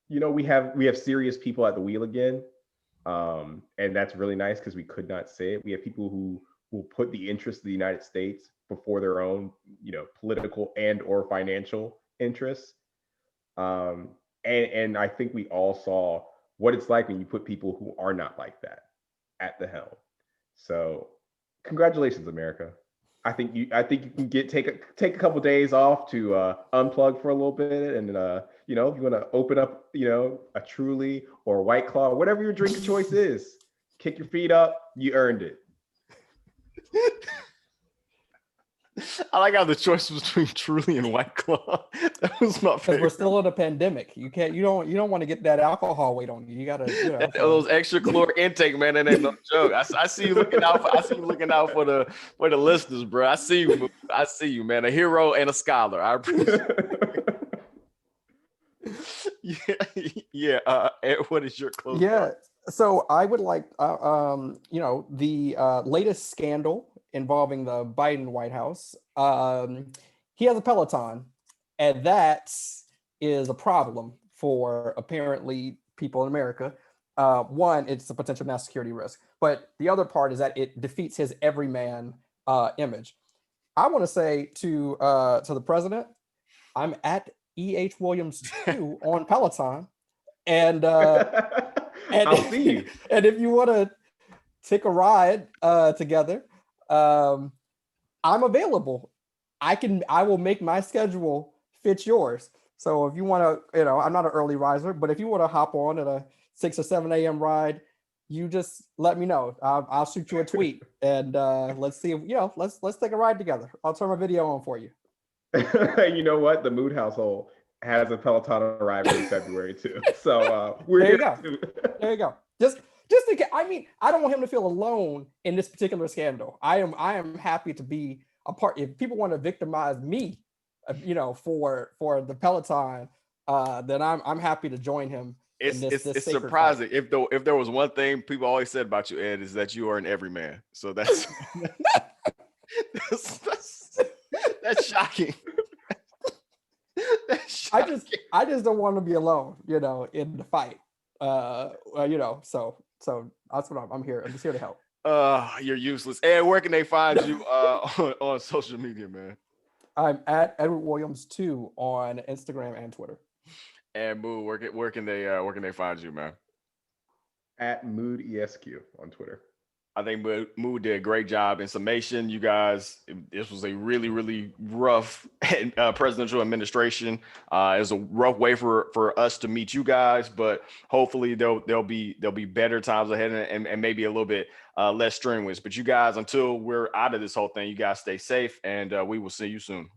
We have serious people at the wheel again. And that's really nice, because we could not say it. We have people who will put the interests of the United States before their own, political and or financial interests. And I think we all saw what it's like when you put people who are not like that at the helm. So congratulations, America. I think you can take a couple days off to unplug for a little bit, and you know, if you want to open up, you know, a Truly or a White Claw, whatever your drink of choice is, kick your feet up. You earned it. I like how the choice was between Truly and White Claw. That was my Because favorite. we're still in a pandemic. You don't want to get that alcohol weight on you. You gotta, you know, Those extra caloric intake, man. That ain't no joke. I see you looking out. I see you looking out for the listeners, bro. I see you. I see you, man. A hero and a scholar. I appreciate it. Yeah. Ed, what is your closing? Yeah. So I would like, you know, the latest scandal involving the Biden White House. He has a Peloton, and that is a problem for apparently people in America. One, it's a potential national security risk, but the other part is that it defeats his everyman image. I want to say to the president, I'm at EH Williams 2 on Peloton, and I'll see you. And if you want to take a ride together, I'm available. I will make my schedule fit yours. So if you want to, you know, I'm not an early riser, but if you want to hop on at a 6 or 7 a.m. ride, you just let me know. I'll shoot you a tweet, and let's see if, you know, let's take a ride together. I'll turn my video on for you. You know what? The Mood household has a Peloton arriving in February too. So we're There you here go. There you go. Just to get, I mean, I don't want him to feel alone in this particular scandal. I am happy to be a part. If people want to victimize me, you know, for the Peloton, then I'm happy to join him. It's surprising. Fight. If there was one thing people always said about you, Ed, is that you are an everyman. So that's that's shocking. That's shocking. I just don't want to be alone, you know, in the fight. You know, so that's what I'm here. I'm just here to help. You're useless. Ed, where can they find you on social media, man? I'm at Edward Williams 2 on Instagram and Twitter. And Mood, where can they find you, man? At Mood ESQ on Twitter. I think Mood did a great job. In summation, you guys, this was a really, really rough presidential administration. It was a rough way for us to meet you guys, but hopefully there'll be better times ahead and maybe a little bit less strenuous. But you guys, until we're out of this whole thing, you guys stay safe, and we will see you soon.